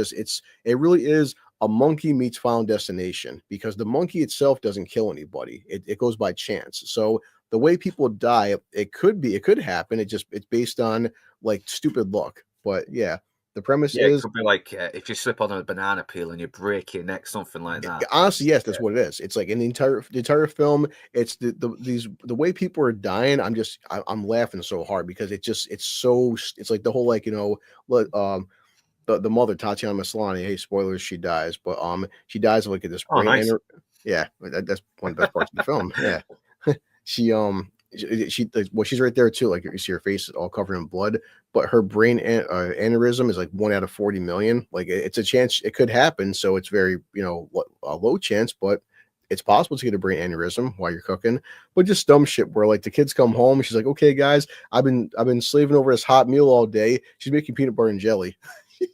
really is a monkey meets Final Destination, because the monkey itself doesn't kill anybody. It goes by chance. So the way people die, it could happen. It's based on like stupid luck. But yeah. The premise is, it could be like if you slip on a banana peel and you break your neck, something like that. Honestly, yes, that's what it is. It's like in the entire film, it's the way people are dying. I'm laughing so hard because it's like the whole, like, the mother, Tatiana Maslany. Hey, spoilers, she dies, but she dies of like this brain. Nice. Yeah, that's one of the best parts of the film. Yeah, she's right there too. Like, you see her face all covered in blood, but her brain aneurysm is like 1 out of 40 million. Like, it's a chance it could happen. So it's very, a low chance, but it's possible to get a brain aneurysm while you're cooking. But just dumb shit where, like, the kids come home and she's like, okay, guys, I've been slaving over this hot meal all day. She's making peanut butter and jelly.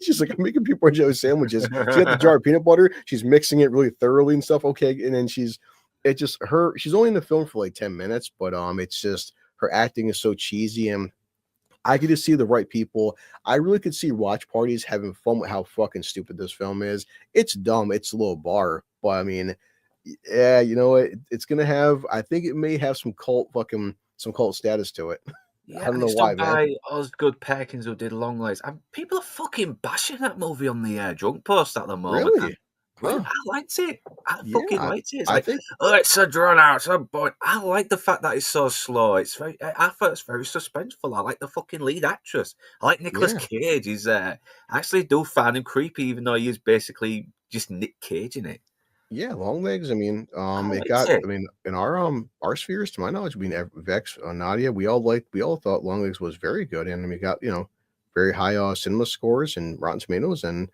She's like, I'm making peanut butter and jelly sandwiches. She got the jar of peanut butter. She's mixing it really thoroughly and stuff. Okay. And then she's only in the film for like 10 minutes, but it's just, her acting is so cheesy, and I could just see the right people. I really could see watch parties having fun with how fucking stupid this film is. It's dumb. It's a low bar, but I mean, yeah, it's going to have, I think it may have some cult status to it. Yeah, I don't know why, man. Osgood Perkins, who did Longlegs. And people are fucking bashing that movie on the Drunk Post at the moment. Really? Well, I liked it. I fucking liked it. It's I like, think, it's a drawn out. But I like the fact that it's so slow. I thought it's very suspenseful. I like the fucking lead actress. I like Nicolas Cage. He's I actually do find him creepy, even though he is basically just Nick Cage in it. Yeah, Longlegs. I mean, in our spheres, to my knowledge, Vex, Nadia, we all thought Longlegs was very good, and we got very high cinema scores and Rotten Tomatoes, and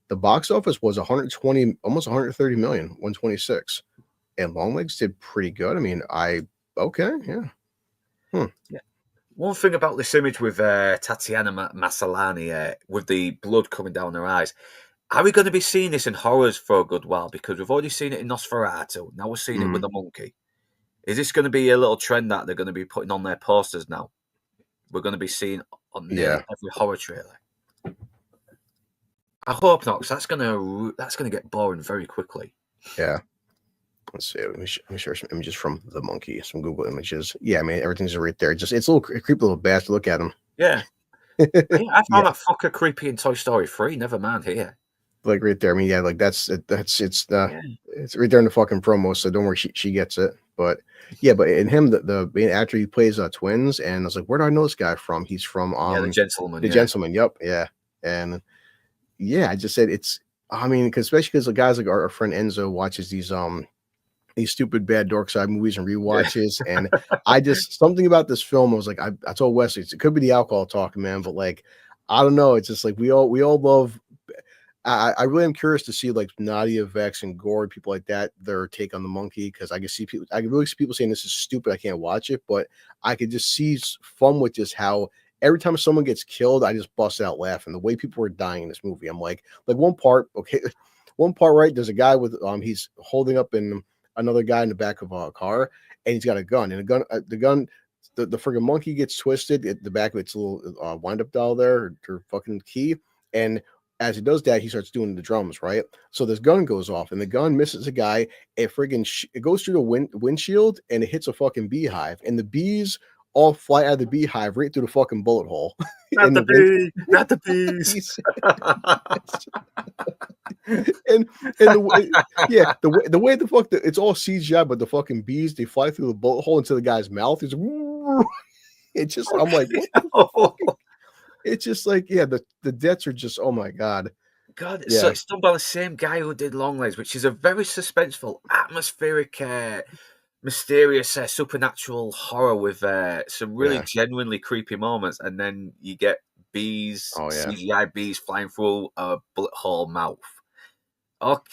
the box office was 120, almost 130 million, 126, and Longlegs did pretty good. I mean, yeah. One thing about this image with Tatiana Maslany, with the blood coming down her eyes. Are we going to be seeing this in horrors for a good while? Because we've already seen it in Nosferatu. Now we're seeing it with the monkey. Is this going to be a little trend that they're going to be putting on their posters now? We're going to be seeing on every horror trailer. I hope not, because that's going to get boring very quickly. Yeah. Let's see. Let me share some images from the monkey. Some Google images. Yeah, I mean, everything's right there. It's a little creepy little bastard. Look at him. Yeah. I found that fucker creepy in Toy Story 3. Never mind here. Like right there. I mean, yeah, like it's right there in the fucking promo. So don't worry, she gets it. But yeah, but in him, the main actor, he plays twins, and I was like, where do I know this guy from? He's from The Gentleman. The Gentleman. Yep. Yeah. And yeah, I just said especially because the guys like our friend Enzo watches these stupid bad Dark Side movies and rewatches, and I just, something about this film, I was like, I told Wesley, it could be the alcohol talking, man, but like, I don't know, it's just like we all love. I really am curious to see like Nadia, Vex, and Gore, people like that, their take on the monkey, because I can really see people saying this is stupid, I can't watch it, but I could just see fun with just how every time someone gets killed, I just bust out laughing. The way people are dying in this movie, I'm like one part, right? There's a guy with he's holding up in another guy in the back of a car, and he's got a gun, and the friggin' monkey gets twisted at the back of its little wind-up doll there, her fucking key, and as he does that, he starts doing the drums, right? So this gun goes off, and the gun misses a guy. It goes through the windshield, and it hits a fucking beehive, and the bees all fly out of the beehive right through the fucking bullet hole. Not the bees. and the way the fuck it's all CGI, but the fucking bees, they fly through the bullet hole into the guy's mouth. It's just, I'm like, what the fuck? It's just like, yeah, the deaths are just, oh my god. God, so Yeah. it's done by the same guy who did Longlegs, which is a very suspenseful, atmospheric, mysterious, supernatural horror with some really Yeah. genuinely creepy moments, and then you get bees, Oh, yeah. CGI bees flying through a bullet hole mouth. Okay,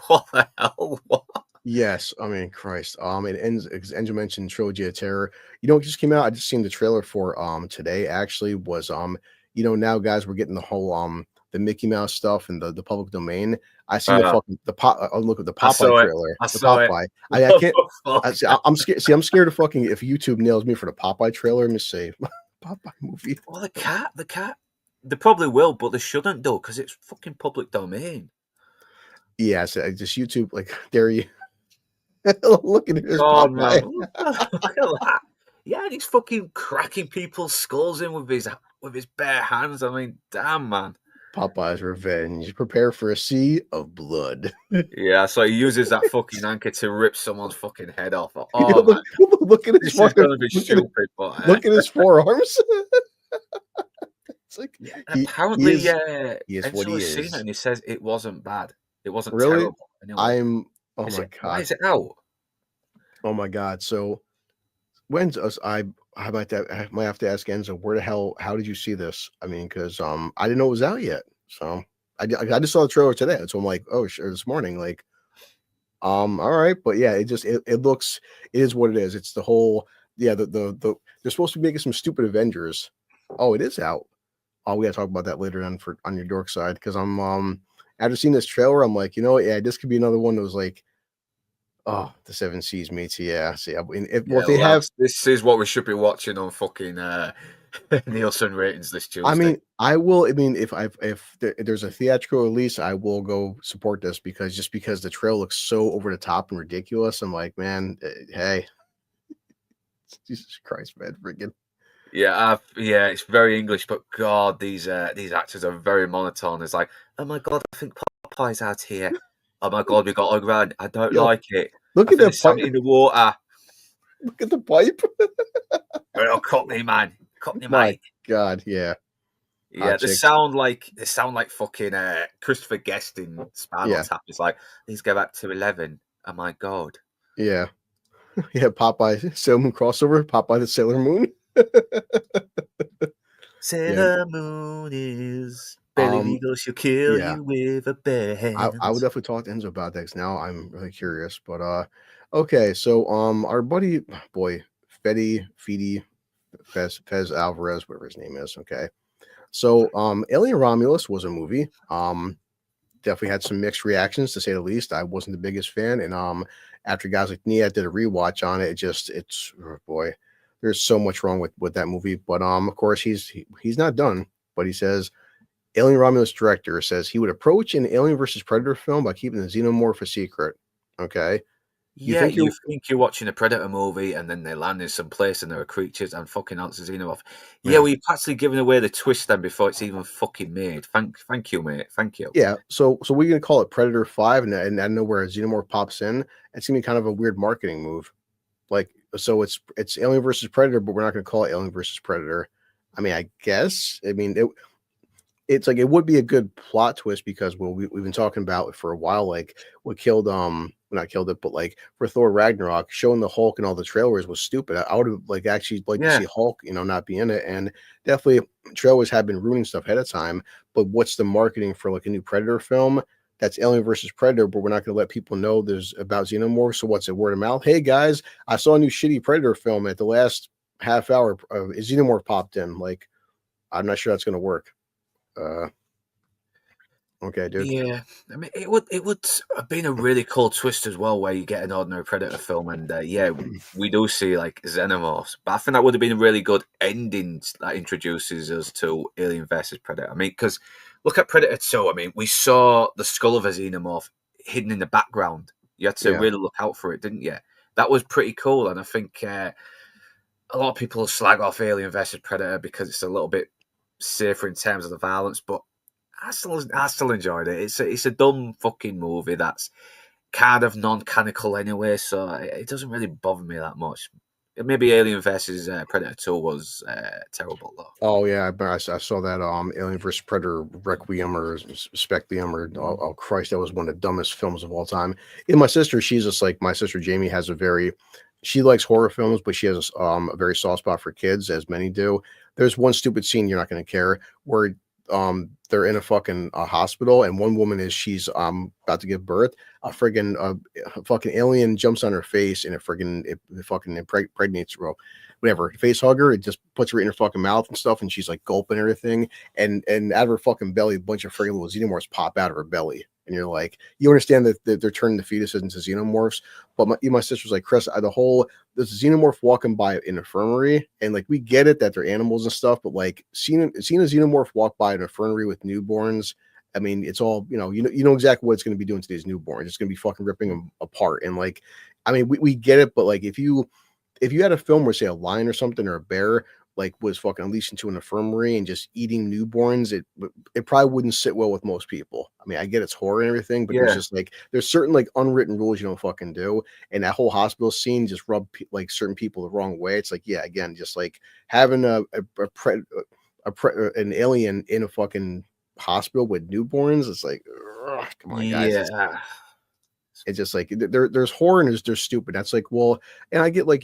what the hell? What? Yes, I mean, Christ. It ends as Angel mentioned Trilogy of Terror. You know what just came out? I just seen the trailer for today actually was now guys we're getting the whole the Mickey Mouse stuff and the public domain. I seen the Uh, fucking the pop look at the I Popeye saw it. trailer. I The saw it. Popeye. I What can't the I, fuck? see, I'm scared. See, I'm scared of fucking if YouTube nails me for the Popeye trailer. Let me see. Popeye movie. Well, the cat. They probably will, but they shouldn't do because it's fucking public domain. Yes, just YouTube like there you look at his God, Popeye. man. Look at that. Yeah, and he's fucking cracking people's skulls in with his bare hands. I mean, damn, man. Popeye's Revenge. Prepare for a sea of blood. Yeah, so he uses that fucking anchor to rip someone's fucking head off. You Oh, know, man. look at his This is fucking going to be stupid, but look at his forearms. It's like yeah, he apparently, is he is what Enzo he has seen is. it and he says it wasn't bad. It wasn't Really? terrible. Anyway, I'm oh is my it, why god. is it out? Oh my god. So when's us I might have to ask Enzo, where the hell how did you see this? I mean, because I didn't know it was out yet. So I just saw the trailer today. So I'm like, oh sure, this morning. Like, all right, but yeah, it looks it is what it is. It's the whole the they're supposed to be making some stupid Avengers. Oh, it is out. Oh, we gotta talk about that later on your dork side because I'm after seeing this trailer, I'm like, you know what, yeah, this could be another one that was like, oh, the Seven Seas meets, yeah. See, if Yeah, they have, this is what we should be watching on fucking Nielsen ratings this Tuesday. I mean, I will. I mean, if there's a theatrical release, I will go support this because the trailer looks so over the top and ridiculous. I'm like, man, hey, Jesus Christ, man, freaking. yeah, it's very English, but God, these actors are very monotone. It's like, oh my God, I think Popeye's out here. Oh my God, we got to run. I don't Yo, like it. Look I at think that there's something pipe. in the water. Look at the pipe. Oh, Cockney man, Cockney My mate. God, yeah, Yeah, hot they chicks. sound like fucking Christopher Guest in Spinal Yeah. Tap. It's like, please go back to 11. Oh my God. Yeah, yeah. Popeye Sailor Moon crossover. Popeye the Sailor Moon. Sailor Moon is Belly Um, Eagle. She'll kill yeah. you with a bare hand. I would definitely talk to Enzo about that 'cause now I'm really curious. But okay, so our buddy boy Fez Alvarez, whatever his name is. Okay, so Alien Romulus was a movie. Definitely had some mixed reactions to say the least. I wasn't the biggest fan, and after guys like Nia did a rewatch on it, it's oh boy, there's so much wrong with that movie. But of course he's not done. But he says Alien Romulus director says he would approach an Alien versus Predator film by keeping the xenomorph a secret. Okay. Yeah, you think you're watching a Predator movie and then they land in some place and there are creatures and fucking answers xenomorph. Yeah, Yeah. well, you're practically giving away the twist then before it's even fucking made. Thank you, mate. Thank you. Yeah. So we're gonna call it Predator 5, and I know where a xenomorph pops in. It's gonna be kind of a weird marketing move. Like, so it's Alien versus Predator, but we're not gonna call it Alien versus Predator. I mean, I guess. I mean, it's like it would be a good plot twist because we've been talking about it for a while, like what killed not killed it, but like for Thor Ragnarok, showing the Hulk and all the trailers was stupid. I would have like actually liked to see Hulk, not be in it, and definitely trailers have been ruining stuff ahead of time. But what's the marketing for like a new Predator film? That's Alien versus Predator, but we're not going to let people know there's about xenomorphs. So what's it, word of mouth? Hey guys, I saw a new shitty Predator film at the last half hour. A xenomorph popped in. Like, I'm not sure that's going to work. Okay, dude. Yeah, I mean, it would have been a really cool twist as well, where you get an ordinary Predator film, and we do see like xenomorphs. But I think that would have been a really good ending that introduces us to Alien versus Predator. I mean, because look at Predator 2. I mean, we saw the skull of a xenomorph hidden in the background. You had to really look out for it, didn't you? That was pretty cool, and I think a lot of people slag off Alien versus Predator because it's a little bit safer in terms of the violence, but I still enjoyed it. It's a dumb fucking movie that's kind of non-canonical anyway, so it doesn't really bother me that much. maybe Alien versus Predator 2 was terrible though. Oh yeah, I saw that Alien vs Predator Requiem or Spectrum or oh Christ, that was one of the dumbest films of all time. And my sister, she's just like my sister Jamie has she likes horror films, but she has a very soft spot for kids, as many do. There's one stupid scene you're not going to care where they're in a fucking hospital, and one woman she's about to give birth. A fucking alien jumps on her face, and it fucking impregnates her. Whatever, face hugger, it just puts her in her fucking mouth and stuff, and she's like gulping everything, and out of her fucking belly, a bunch of friggin' little xenomorphs pop out of her belly, and you're like, you understand that they're turning the fetuses into xenomorphs, but my sister's like, Chris, there's a xenomorph walking by an infirmary, and like we get it that they're animals and stuff, but like seeing a xenomorph walk by an infirmary with newborns, I mean, it's all you know exactly what it's going to be doing to these newborns. It's going to be fucking ripping them apart, and like, I mean, we get it, but like if you had a film where say a lion or something or a bear like was fucking unleashed into an infirmary and just eating newborns, it probably wouldn't sit well with most people. I mean, I get it's horror and everything, but there's just like there's certain like unwritten rules you don't fucking do, and that whole hospital scene just rubbed like certain people the wrong way. It's like, yeah, again, just like having an alien in a fucking hospital with newborns. It's like, ugh, come on, guys. It's just like there's horror and there's stupid. That's like, well, and I get like,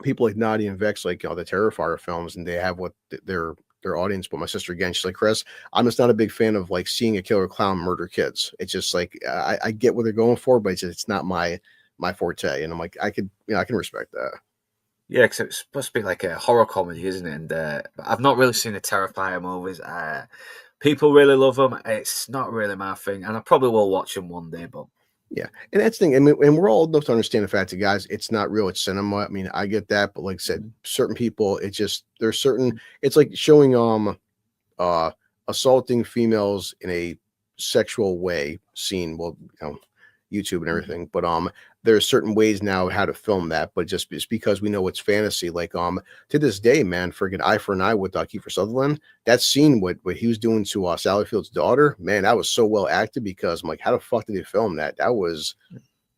people like Naughty and Vex, like the Terrifier films, and they have what their audience. But my sister, again, she's like, Chris, I'm just not a big fan of like seeing a killer clown murder kids. It's just like I get what they're going for, but it's not my forte. And I'm like, I can respect that. Yeah, because it's supposed to be like a horror comedy, isn't it? And I've not really seen the Terrifier movies. People really love them. It's not really my thing, and I probably will watch them one day, but. Yeah, and that's the thing, and we're all enough to understand the fact that, guys, it's not real, it's cinema. I mean, I get that, but like I said, certain people, there's certain, it's like showing assaulting females in a sexual way scene, well, YouTube and everything, but there's certain ways now how to film that, but just it's because we know it's fantasy. Like to this day, man, friggin' Eye for an Eye with Kiefer Sutherland, that scene what he was doing to Sally Field's daughter, man, that was so well acted, because I'm like, how the fuck did they film that? That was,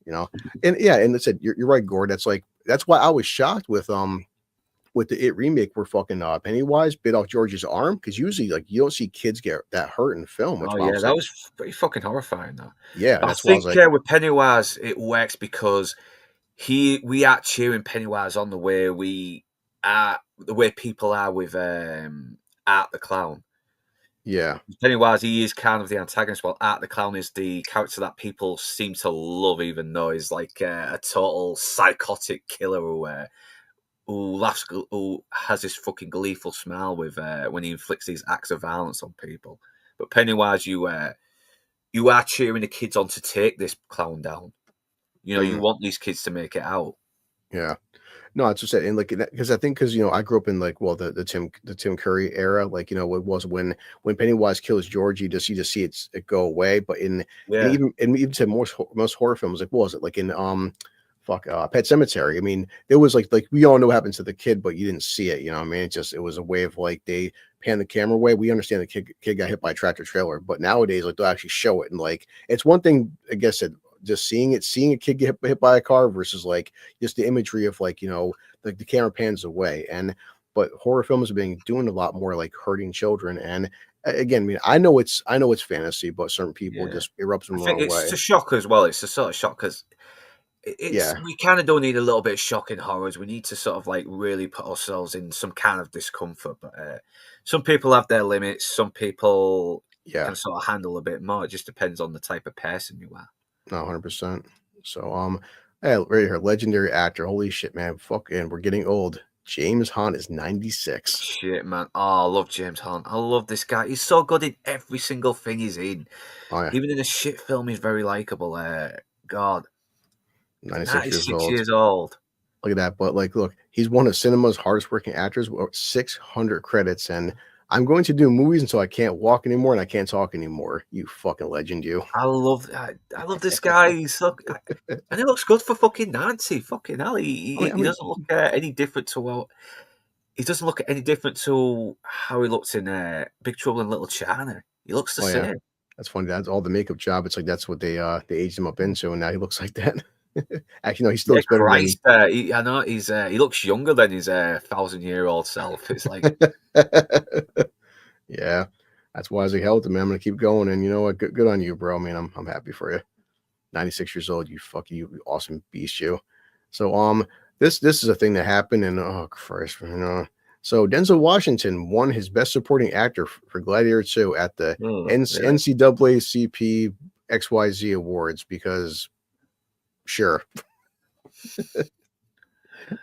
and yeah, and it said you're right, Gord. That's why I was shocked with the It remake where fucking Pennywise bit off George's arm, because usually like you don't see kids get that hurt in film. Oh yeah, that was pretty fucking horrifying though. Yeah, I think with Pennywise it works because we are cheering Pennywise on the way people are with Art the Clown. Yeah, Pennywise, he is kind of the antagonist, while Art the Clown is the character that people seem to love, even though he's like a total psychotic killer who has this fucking gleeful smile with when he inflicts these acts of violence on people. But Pennywise, you are cheering the kids on to take this clown down. You want these kids to make it out. Yeah. No, it's just and like because I think I grew up in like the Tim Curry era, like it was when Pennywise kills George, you just see it go away. But even to most horror films, like what was it like in Pet Cemetery? I mean, it was like we all know what happens to the kid, but you didn't see it. I mean, it was a way of like they pan the camera away. We understand the kid got hit by a tractor trailer, but nowadays like they'll actually show it, and like it's one thing, I guess, just seeing a kid get hit by a car versus like just the imagery of like like the camera pans away. But horror films have been doing a lot more like hurting children. And again, I mean, I know it's fantasy, but certain people just erupts them the wrong way. It's a shock as well. It's a sort of shock because we kind of don't need a little bit of shock in horrors. We need to sort of like really put ourselves in some kind of discomfort. But some people have their limits. Some people can sort of handle a bit more. It just depends on the type of person you are. No, 100%. So, hey, right here, legendary actor. Holy shit, man! Fucking, we're getting old. James Hunt is 96. Shit, man. Oh, I love James Hunt. I love this guy. He's so good in every single thing he's in. Oh, yeah. Even in a shit film, he's very likable. God. 96 years old. Look at that. But look, he's one of cinema's hardest working actors with 600 credits, and I'm going to do movies until I can't walk anymore and I can't talk anymore. You fucking legend, you. I love this guy. He's and he looks good for fucking 90. Fucking hell. He doesn't look any different to he doesn't look any different to how he looked in Big Trouble in Little China. He looks the same. Yeah. That's funny. That's all the makeup job. It's like that's what they aged him up into, and now he looks like that. Actually, no, he still Yeah, looks better Christ, I know he looks younger than his 1,000-year-old self. It's like, than. Yeah, that's wise as hell to me. I'm gonna keep going, and you know what? Good on you, bro. I mean, I'm happy for you. 96 years old, you awesome beast, you. So this is a thing that happened, and oh Christ, So Denzel Washington won his Best Supporting Actor for Gladiator 2 at the really? NCAACP XYZ Awards because sure.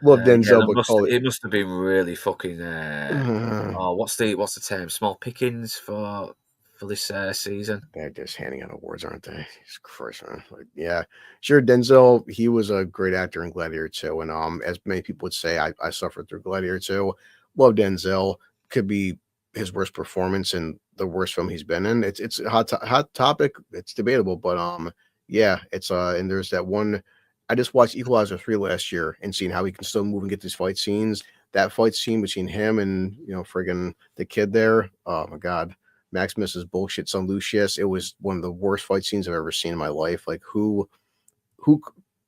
Love Denzel, but call it must have been really fucking. it. What's the term? Small pickings for this season. They're just handing out awards, aren't they? Jesus Christ, man. Like, yeah, sure. Denzel, he was a great actor in Gladiator 2, and as many people would say, I suffered through Gladiator 2. Love Denzel. Could be his worst performance in the worst film he's been in. It's a hot topic. It's debatable, but yeah, it's and there's that one. I just watched Equalizer 3 last year and seeing how he can still move and get these fight scenes. That fight scene between him and friggin' the kid there. Oh my god. Maximus's bullshit son Lucius. It was one of the worst fight scenes I've ever seen in my life. Like who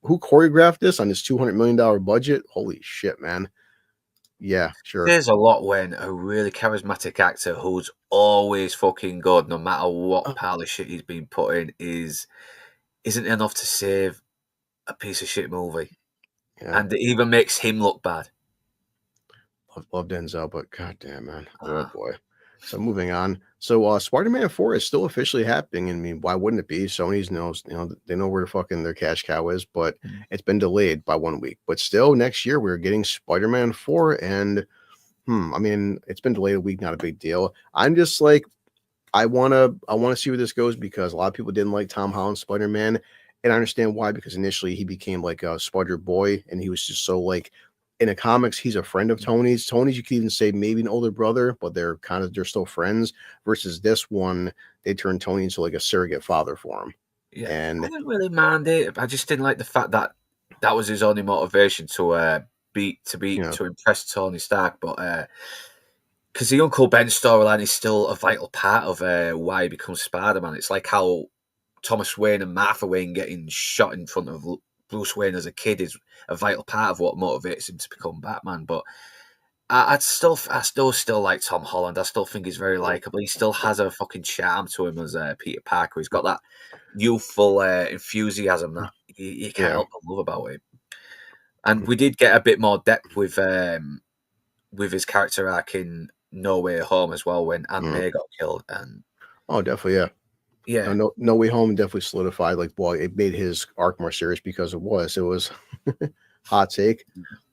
choreographed this on this $200 million budget? Holy shit, man. Yeah, sure. There's a lot when a really charismatic actor who's always fucking good, no matter what pile of shit he's been put in, isn't enough to save a piece of shit movie. Yeah. And it even makes him look bad. Love Denzel, but goddamn, man. Oh boy. So moving on. So Spider-Man 4 is still officially happening. I mean, why wouldn't it be? Sony's knows, they know where fucking their cash cow is, but it's been delayed by 1 week. But still next year we're getting Spider-Man 4 and I mean, it's been delayed a week, not a big deal. I'm just like I wanna see where this goes because a lot of people didn't like Tom Holland's Spider-Man. And I understand why, because initially he became like a Spider-Boy and he was just so like in the comics, he's a friend of Tony's. Tony's, you could even say maybe an older brother, but they're still friends. Versus this one, they turned Tony into like a surrogate father for him. Yeah, and I didn't really mind it. I just didn't like the fact that that was his only motivation to impress Tony Stark. But because the Uncle Ben storyline is still a vital part of why he becomes Spider-Man. It's like how Thomas Wayne and Martha Wayne getting shot in front of Bruce Wayne as a kid is a vital part of what motivates him to become Batman. But I still like Tom Holland. I still think he's very likable. He still has a fucking charm to him as Peter Parker. He's got that youthful enthusiasm that you can't help but love about him. And we did get a bit more depth with his character arc in No Way Home as well when Aunt May got killed. And definitely, yeah. Yeah, no Way Home definitely solidified. Like, well, it made his arc more serious because it was hot take.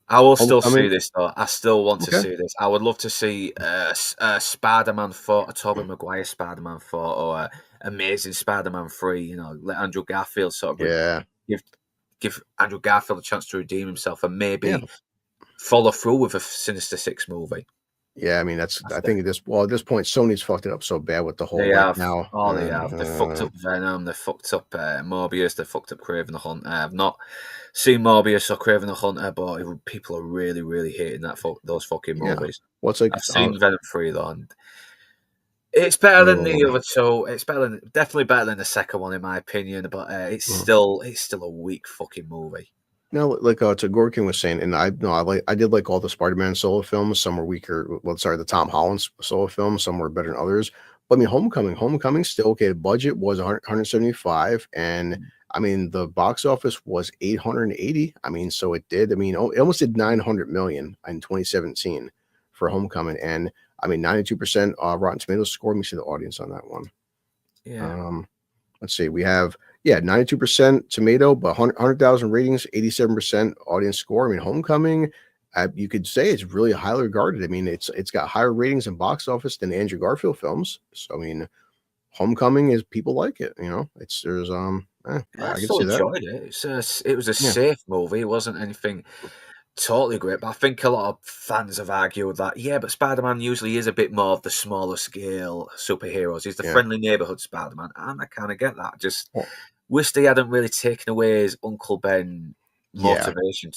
I will still see this though. I still want to see this. I would love to see a Spider-Man 4, a Tobey Maguire Spider-Man 4, or Amazing Spider-Man 3. Let Andrew Garfield sort of give Andrew Garfield a chance to redeem himself and maybe follow through with a Sinister Six movie. Yeah, I mean I think at this point Sony's fucked it up so bad with the whole they have. Now. Oh, they have. They fucked up Venom. They fucked up Morbius. They fucked up Kraven the Hunter. I've not seen Morbius or Kraven the Hunter, but people are really, really hating those fucking movies. I've seen Venom 3 though, and it's better than the other two. It's definitely better than the second one in my opinion, but it's still a weak fucking movie. No, like to Gorkin was saying, and I did like all the Spider-Man solo films. Some were weaker. Well, sorry, the Tom Holland solo films. Some were better than others. But I mean, Homecoming still okay. The budget was 175, and I mean the box office was 880. I mean, so it did. I mean, it almost did 900 million in 2017 for Homecoming, and I mean 92% Rotten Tomatoes score. Let me see the audience on that one. Yeah. Let's see. We have 92% tomato, but 100,000 ratings, 87% audience score. I mean, Homecoming, you could say it's really highly regarded. I mean, it's got higher ratings in box office than Andrew Garfield films. So I mean, Homecoming is people like it. I can see that. Enjoyed it. It was a safe movie. It wasn't anything totally great, but I think a lot of fans have argued that but Spider-Man usually is a bit more of the smaller scale superheroes. He's the friendly neighborhood Spider-Man, and I kind of get that. Just wish they hadn't really taken away his Uncle Ben motivation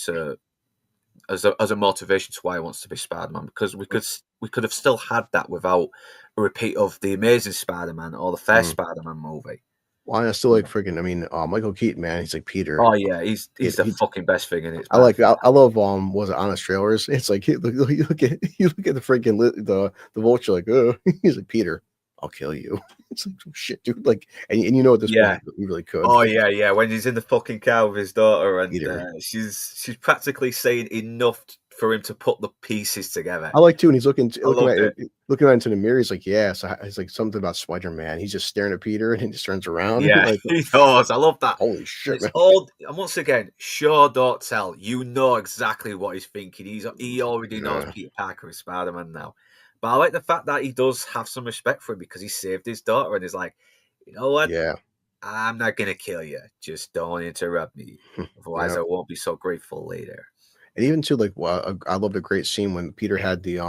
as a motivation to why he wants to be Spider-Man, because we could have still had that without a repeat of the Amazing Spider-Man or the first Spider-Man movie. Well, I still like freaking. I mean, Michael Keaton, man, he's like Peter. Oh yeah, he's the He- fucking best thing in it. I like. I love. Was it Honest Trailers? It's like you look at the freaking the vulture. Like, oh, he's like Peter. I'll kill you. It's like oh, shit, dude. Like, and you know at this Yeah. point he really could. Oh yeah. When he's in the fucking car with his daughter, and Peter. she's practically saying enough for him to put the pieces together. I like too, and he's looking loved out into the mirror. He's like, yeah. So it's like something about Spider-Man. He's just staring at Peter, and he just turns around. Yeah, like, he does. I love that. holy shit, It's man. all, and once again, show don't tell. You know exactly what he's thinking. He already knows Yeah. Peter Parker is Spider-Man now. But I like the fact that he does have some respect for him because he saved his daughter and is like, you know what? Yeah. I'm not gonna kill you. Just don't interrupt me. Otherwise, Yeah. I won't be so grateful later. And even too, like, I loved a great scene when Peter had the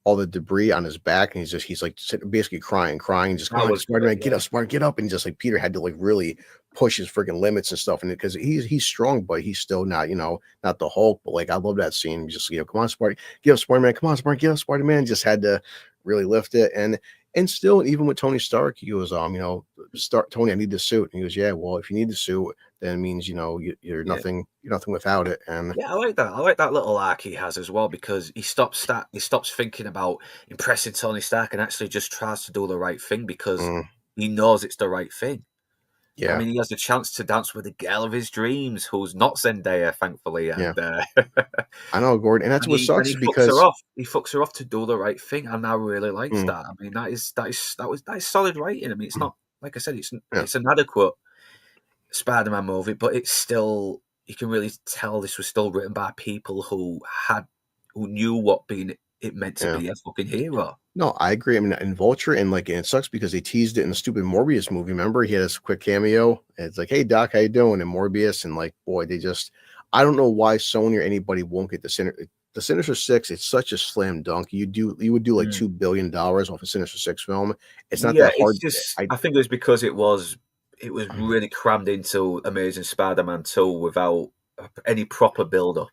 all the debris on his back, and he's like basically crying, just That come on, was Spider-Man, good, get up, Spider, get up, and just like Peter had to like really push his freaking limits and stuff, and because he's strong, but he's still not, not the Hulk. But like, I love that scene. Just come on, Spider, get up, Spider-Man, come on, Spider, get up, Spider-Man. Just had to really lift it, and still, even with Tony Stark, he goes, Tony, I need the suit, and he goes, yeah, well, if you need the suit, then it means you're nothing, you're nothing without it, and Yeah, I like that. I like that little arc he has as well because he stops thinking about impressing Tony Stark and actually just tries to do the right thing because he knows it's the right thing. yeah, I mean, he has the chance to dance with the girl of his dreams, who's not Zendaya, thankfully. And, I know, Gordon, and that's what sucks he because fucks her off. He fucks her off to do the right thing, and I really like that. I mean, that is solid writing. I mean, it's not like I said, it's an adequate Spider-Man movie, but it's still, you can really tell this was still written by people who knew what it meant to be a fucking hero. No, I agree. I mean, in Vulture, and it sucks because they teased it in the stupid Morbius movie. Remember, he had this quick cameo. And it's like, "Hey, Doc, how you doing?" And Morbius, and like, boy, I don't know why Sony or anybody won't get the Sinister Six. It's such a slam dunk. You would do like $2 billion off a Sinister Six film. It's not that hard. I think it was because it was really crammed into Amazing Spider-Man 2 without any proper build-up.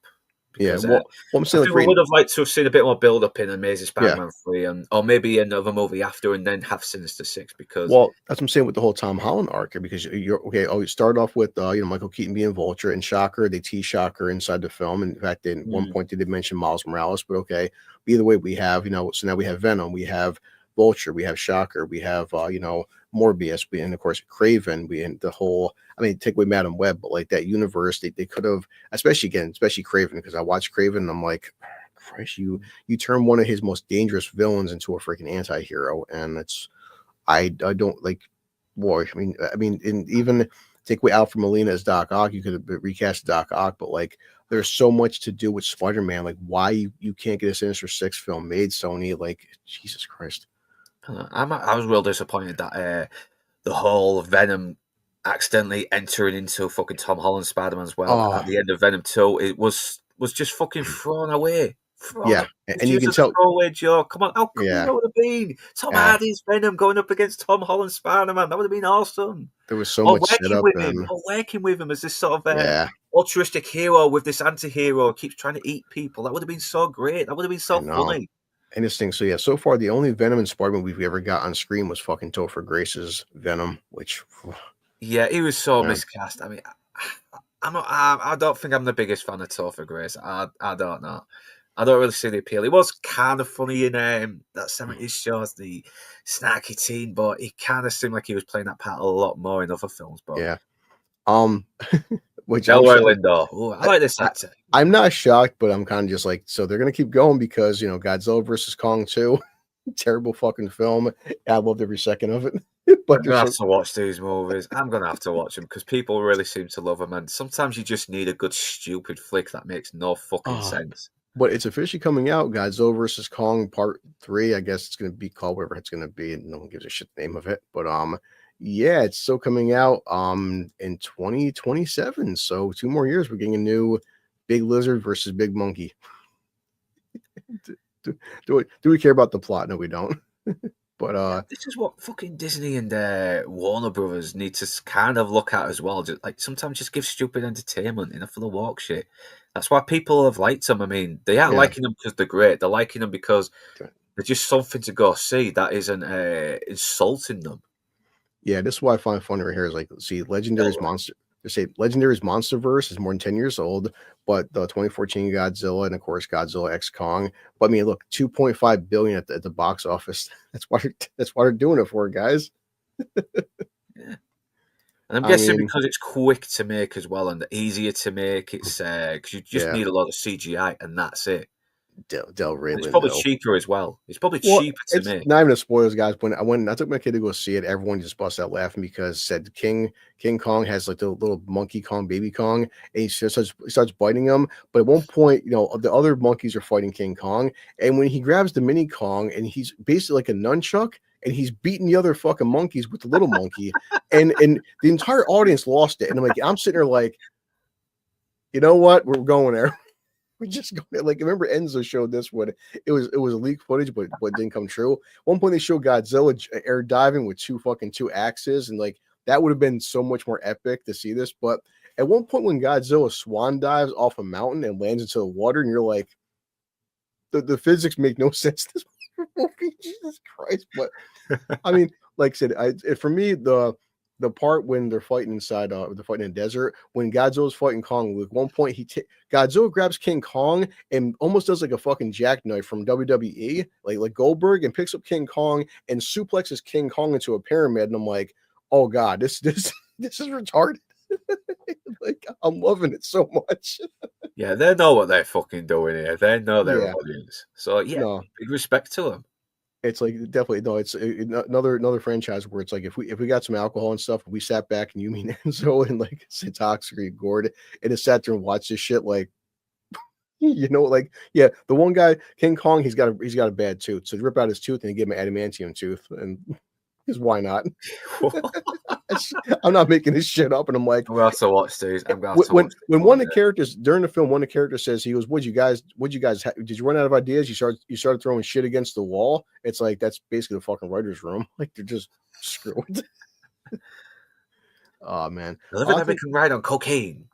Yeah, well, I'm saying I think we would have liked to have seen a bit more build-up in Amazing Spider-Man 3, or maybe another movie after, and then have Sinister Six. Because that's what I'm saying with the whole Tom Holland arc, because you're okay. Oh, you start off with Michael Keaton being Vulture and Shocker. They tease Shocker inside the film. In fact, at one point they did mention Miles Morales, but okay. Either way, we have so now we have Venom, we have Vulture, we have Shocker, we have Morbius, and of course Craven. And the whole, I mean, take away Madam Web, but like that universe, they could have, especially Craven, because I watched Craven and I'm like, Christ, you turn one of his most dangerous villains into a freaking anti-hero, and I don't like, boy. I mean, and even take away Alfred Molina as Doc Ock, you could have recast Doc Ock, but like, there's so much to do with Spider-Man. Like, why you can't get a Sinister Six film made, Sony? Like, Jesus Christ. I was real disappointed that the whole Venom accidentally entering into fucking Tom Holland's Spider-Man as well at the end of Venom 2. It was just fucking thrown away. And you can tell. Throwaway joke. Come on, how cool that would have been? Tom Hardy's Venom going up against Tom Holland's Spider-Man. That would have been awesome. There was so much set up. Working with him as this sort of altruistic hero with this anti-hero keeps trying to eat people. That would have been so great. That would have been so funny. Interesting. So so far the only Venom and Spider-Man we've ever got on screen was fucking Topher Grace's Venom, which he was so miscast. I mean, I don't think I'm the biggest fan of Topher Grace. I don't know. I don't really see the appeal. He was kind of funny in that 70s show as the snarky teen, but he kind of seemed like he was playing that part a lot more in other films. But which Delroy Lindo. Ooh, I like this actor. I'm not shocked, but I'm kind of just like, so they're gonna keep going because Godzilla vs. Kong 2, terrible fucking film. I loved every second of it. But I'm gonna have to watch these movies. I'm gonna have to watch them because people really seem to love them, and sometimes you just need a good stupid flick that makes no fucking sense. But it's officially coming out, Godzilla vs. Kong Part 3. I guess it's gonna be called whatever it's gonna be. No one gives a shit the name of it, but yeah, it's still coming out in 2027. So 2 more years, we're getting a new Big Lizard versus Big Monkey. do we care about the plot? No, we don't. But this is what fucking Disney and Warner Brothers need to kind of look at as well. Just, like, sometimes just give stupid entertainment enough for the walk shit. That's why people have liked them. I mean, they aren't liking them because they're great. They're liking them because they're just something to go see that isn't insulting them. Yeah, this is what I find funny right here is like, see, Legendary's Monster. They say Legendary's MonsterVerse is more than 10 years old, but the 2014 Godzilla and of course Godzilla X Kong. But I mean, look, 2.5 billion at the box office. That's why they're doing it for, guys. And I'm I guessing mean- because it's quick to make as well and easier to make, it's because you just Yeah. need a lot of CGI and that's it. Del Rey And it's Lynn, probably though. cheaper as well. It's probably Well, cheaper to it's make. not even a spoilers, guys. When I took my kid to go see it, everyone just bust out laughing because said King Kong has like the little monkey Kong, baby Kong, and he starts biting him. But at one point, you know, the other monkeys are fighting King Kong, and when he grabs the mini Kong, and he's basically like a nunchuck, and he's beating the other fucking monkeys with the little monkey, and the entire audience lost it. And I'm sitting there like, you know what, we're going there. We're just going like remember Enzo showed this one. It was leaked footage, but didn't come true. At one point they showed Godzilla air diving with two axes, and like that would have been so much more epic to see this. But at one point when Godzilla swan dives off a mountain and lands into the water, and you're like, the physics make no sense. This movie, Jesus Christ! But I mean, like I said, for me the part when they're fighting inside, they're fighting in the desert. When Godzilla's fighting Kong, at one point Godzilla grabs King Kong and almost does like a fucking jackknife from WWE, like Goldberg, and picks up King Kong and suplexes King Kong into a pyramid. And I'm like, oh god, this is retarded. Like I'm loving it so much. Yeah, they know what they're fucking doing here. They know their Yeah. audience. So yeah, No. big respect to them. It's like definitely no. It's another franchise where it's like if we got some alcohol and stuff, we sat back and you mean Enzo and like Satoxi Gord and just sat there and watched this shit like, you know, like yeah, the one guy King Kong, he's got a bad tooth, so they rip out his tooth and they give him an adamantium tooth, and because why not? I'm not making this shit up, and I'm like, I'm gonna have to watch these. I'm gonna have to when watch when this one of one the characters during the film, one of the characters says, he goes, What'd you guys did you run out of ideas? You started throwing shit against the wall. It's like that's basically the fucking writer's room. Like they're just screwed. Oh man. day. Live an American ride on cocaine.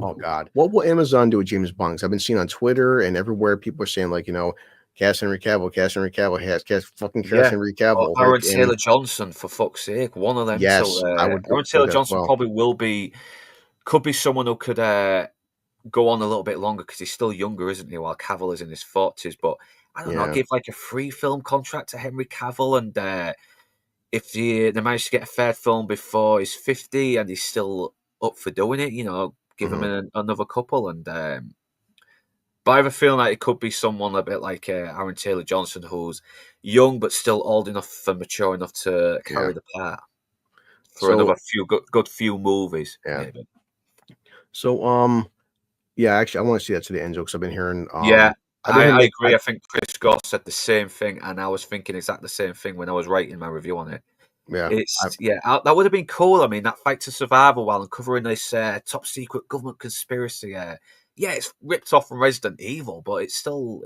Oh god. What will Amazon do with James Bond? 'Cause I've been seeing on Twitter and everywhere people are saying, like, you know, cast Henry Cavill Yeah. Henry Cavill. Or Aaron like, Taylor Johnson, for fuck's sake. One of them. Yes, till, I would Aaron say Taylor that as Johnson well. probably could be someone who could go on a little bit longer because he's still younger, isn't he? While Cavill is in his 40s. But I don't know, Yeah. give like a free film contract to Henry Cavill, and if they manage to get a third film before he's 50 and he's still up for doing it, you know, give him another couple. And but I have a feeling like it could be someone a bit like Aaron Taylor Johnson, who's young but still old enough and mature enough to carry the part for So- another few good few movies. Yeah. Maybe. So yeah, actually I want to see that to the end because I've been hearing Yeah, I've been I hearing, like, agree. I think Chris Goss said the same thing, and I was thinking exactly the same thing when I was writing my review on it. yeah. That would have been cool. I mean, that fight to survival while uncovering this top secret government conspiracy. Yeah, it's ripped off from Resident Evil, but it's still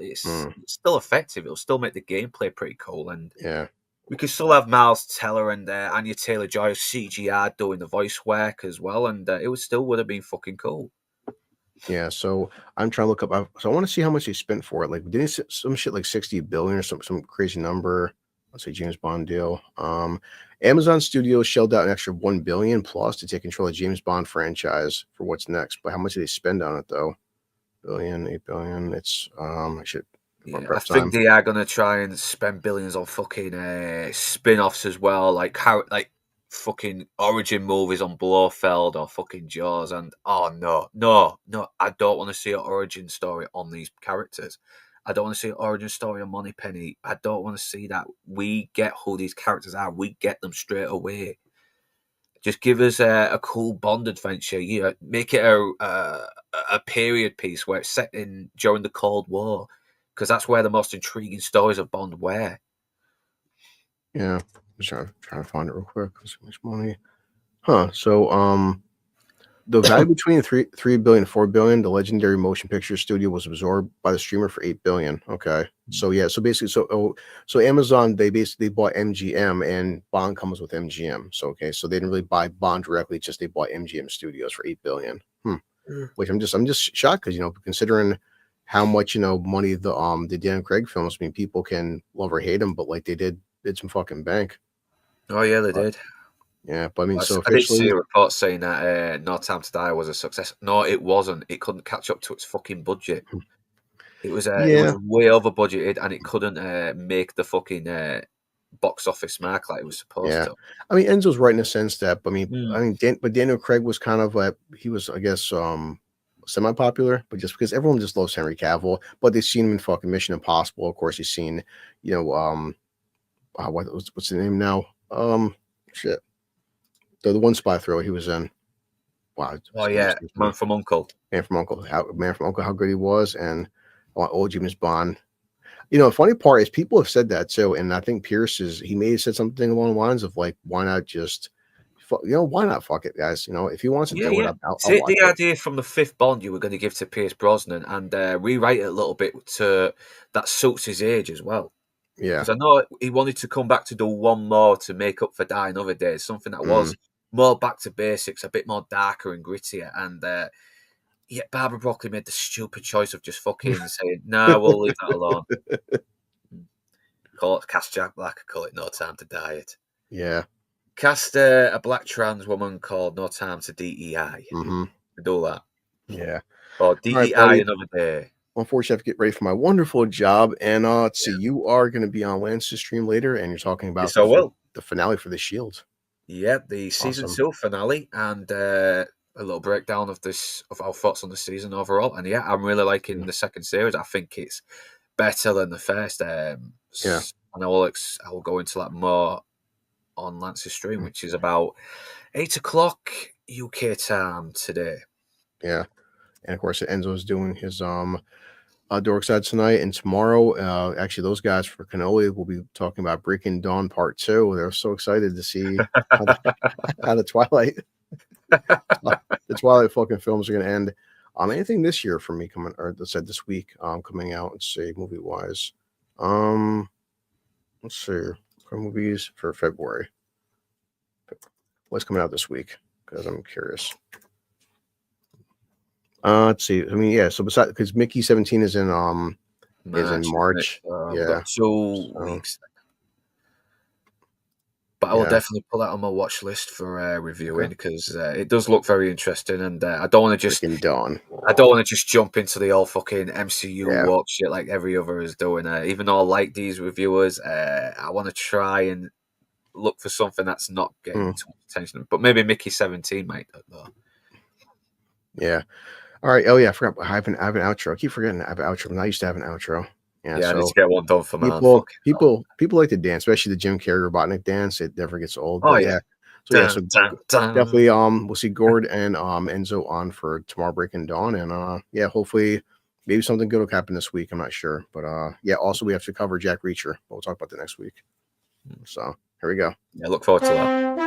effective. It'll still make the gameplay pretty cool, and Yeah. we could still have Miles Teller and Anya Taylor-Joy CGI doing the voice work as well, and it would have been fucking cool. Yeah, so I'm trying to look up. So I want to see how much they spent for it. Like, didn't some shit like 60 billion or some crazy number? Let's say James Bond deal. Amazon Studios shelled out an extra 1 billion plus to take control of James Bond franchise for what's next. But how much did they spend on it though? 8 billion. It's I should. Yeah, I prep think time. they are gonna try and spend billions on fucking spin-offs as well, like fucking origin movies on Blofeld or fucking Jaws. And oh no, I don't want to see an origin story on these characters. I don't want to see an origin story on Moneypenny. I don't want to see that. We get who these characters are. We get them straight away. Just give us a cool Bond adventure. You know, make it a period piece where it's set in during the Cold War, because that's where the most intriguing stories of Bond were. Yeah, I'm just trying to find it real quick. So much money, huh? So the value between 3 billion and 4 billion, the Legendary Motion Picture Studio was absorbed by the streamer for 8 billion. Okay, so yeah, so basically, so Amazon, they basically bought MGM, and Bond comes with MGM. So okay, so they didn't really buy Bond directly, just they bought MGM Studios for 8 billion. Which I'm just shocked because, you know, considering how much, you know, money the Dan Craig films. I mean, people can love or hate them, but like they did some fucking bank. Oh yeah, they did. Yeah, but I mean, so I did see officially, a report saying that No Time to Die was a success. No, it wasn't. It couldn't catch up to its fucking budget. It was yeah. way over budgeted, and it couldn't make the fucking box office mark like it was supposed Yeah, to. I mean Enzo's right in a sense that, Mm. but Daniel Craig was kind of like he was, I guess, semi-popular, but just because everyone just loves Henry Cavill, but they've seen him in fucking Mission Impossible. Of course, you've seen, what's the name now? Shit, the one spy thriller he was in. Wow. Oh yeah, Man from Uncle. Man from Uncle, how good he was, and old James Bond. You know, the funny part is people have said that too, and I think he may have said something along the lines of like, why not just, why not fuck it, guys? You know, if he wants to do it, I'll Take watch the it. idea from the fifth Bond you were going to give to Pierce Brosnan and rewrite it a little bit to that suits his age as well. Yeah, Because I know he wanted to come back to do one more to make up for Die Another Day, something that was more back to basics, a bit more darker and grittier. And yet Barbara Broccoli made the stupid choice of just fucking saying, "No, we'll leave that alone." Cast Jack Black, call it No Time to Die. It. yeah. Cast a black trans woman called No Time to DEI. Mm-hmm. Do that. Yeah. Or DEI right, buddy. Another Day. Unfortunately, I have to get ready for my wonderful job. And let's see, you are going to be on Lance's stream later, and you're talking about the finale for The Shield. Yeah, the season 2 finale, and a little breakdown of our thoughts on the season overall. And yeah, I'm really liking the second series. I think it's better than the first. And I will go into that more on Lance's stream, which is about 8 o'clock UK time today. Yeah, and of course, Enzo's doing his Dork Side tonight, and tomorrow, actually, those guys for Cannoli will be talking about Breaking Dawn Part 2. They're so excited to see how the Twilight fucking films are going to end. Anything this year for me coming, or this week coming out? Let's see, movie wise. Let's see, movies for February. What's coming out this week? Because I'm curious. Let's see. I mean, yeah. So besides, because Mickey 17 is in March. Yeah, 2 weeks. But I will definitely put that on my watch list for reviewing because it does look very interesting, and I don't want to just jump into the old fucking MCU woke shit like every other is doing. Even though I like these reviewers, I want to try and look for something that's not getting too much attention. But maybe Mickey 17 might though. Yeah. All right. Oh yeah, I forgot. I have an outro. I keep forgetting I have an outro. I used to have an outro. Yeah, so I need to get one done for people like to dance, especially the Jim Carrey Robotnik dance. It never gets old. Oh yeah. So definitely we'll see Gord and Enzo on for tomorrow Breaking Dawn, and hopefully maybe something good will happen this week. I'm not sure, but also we have to cover Jack Reacher, but we'll talk about that next week. So here we go. Yeah, look forward to that.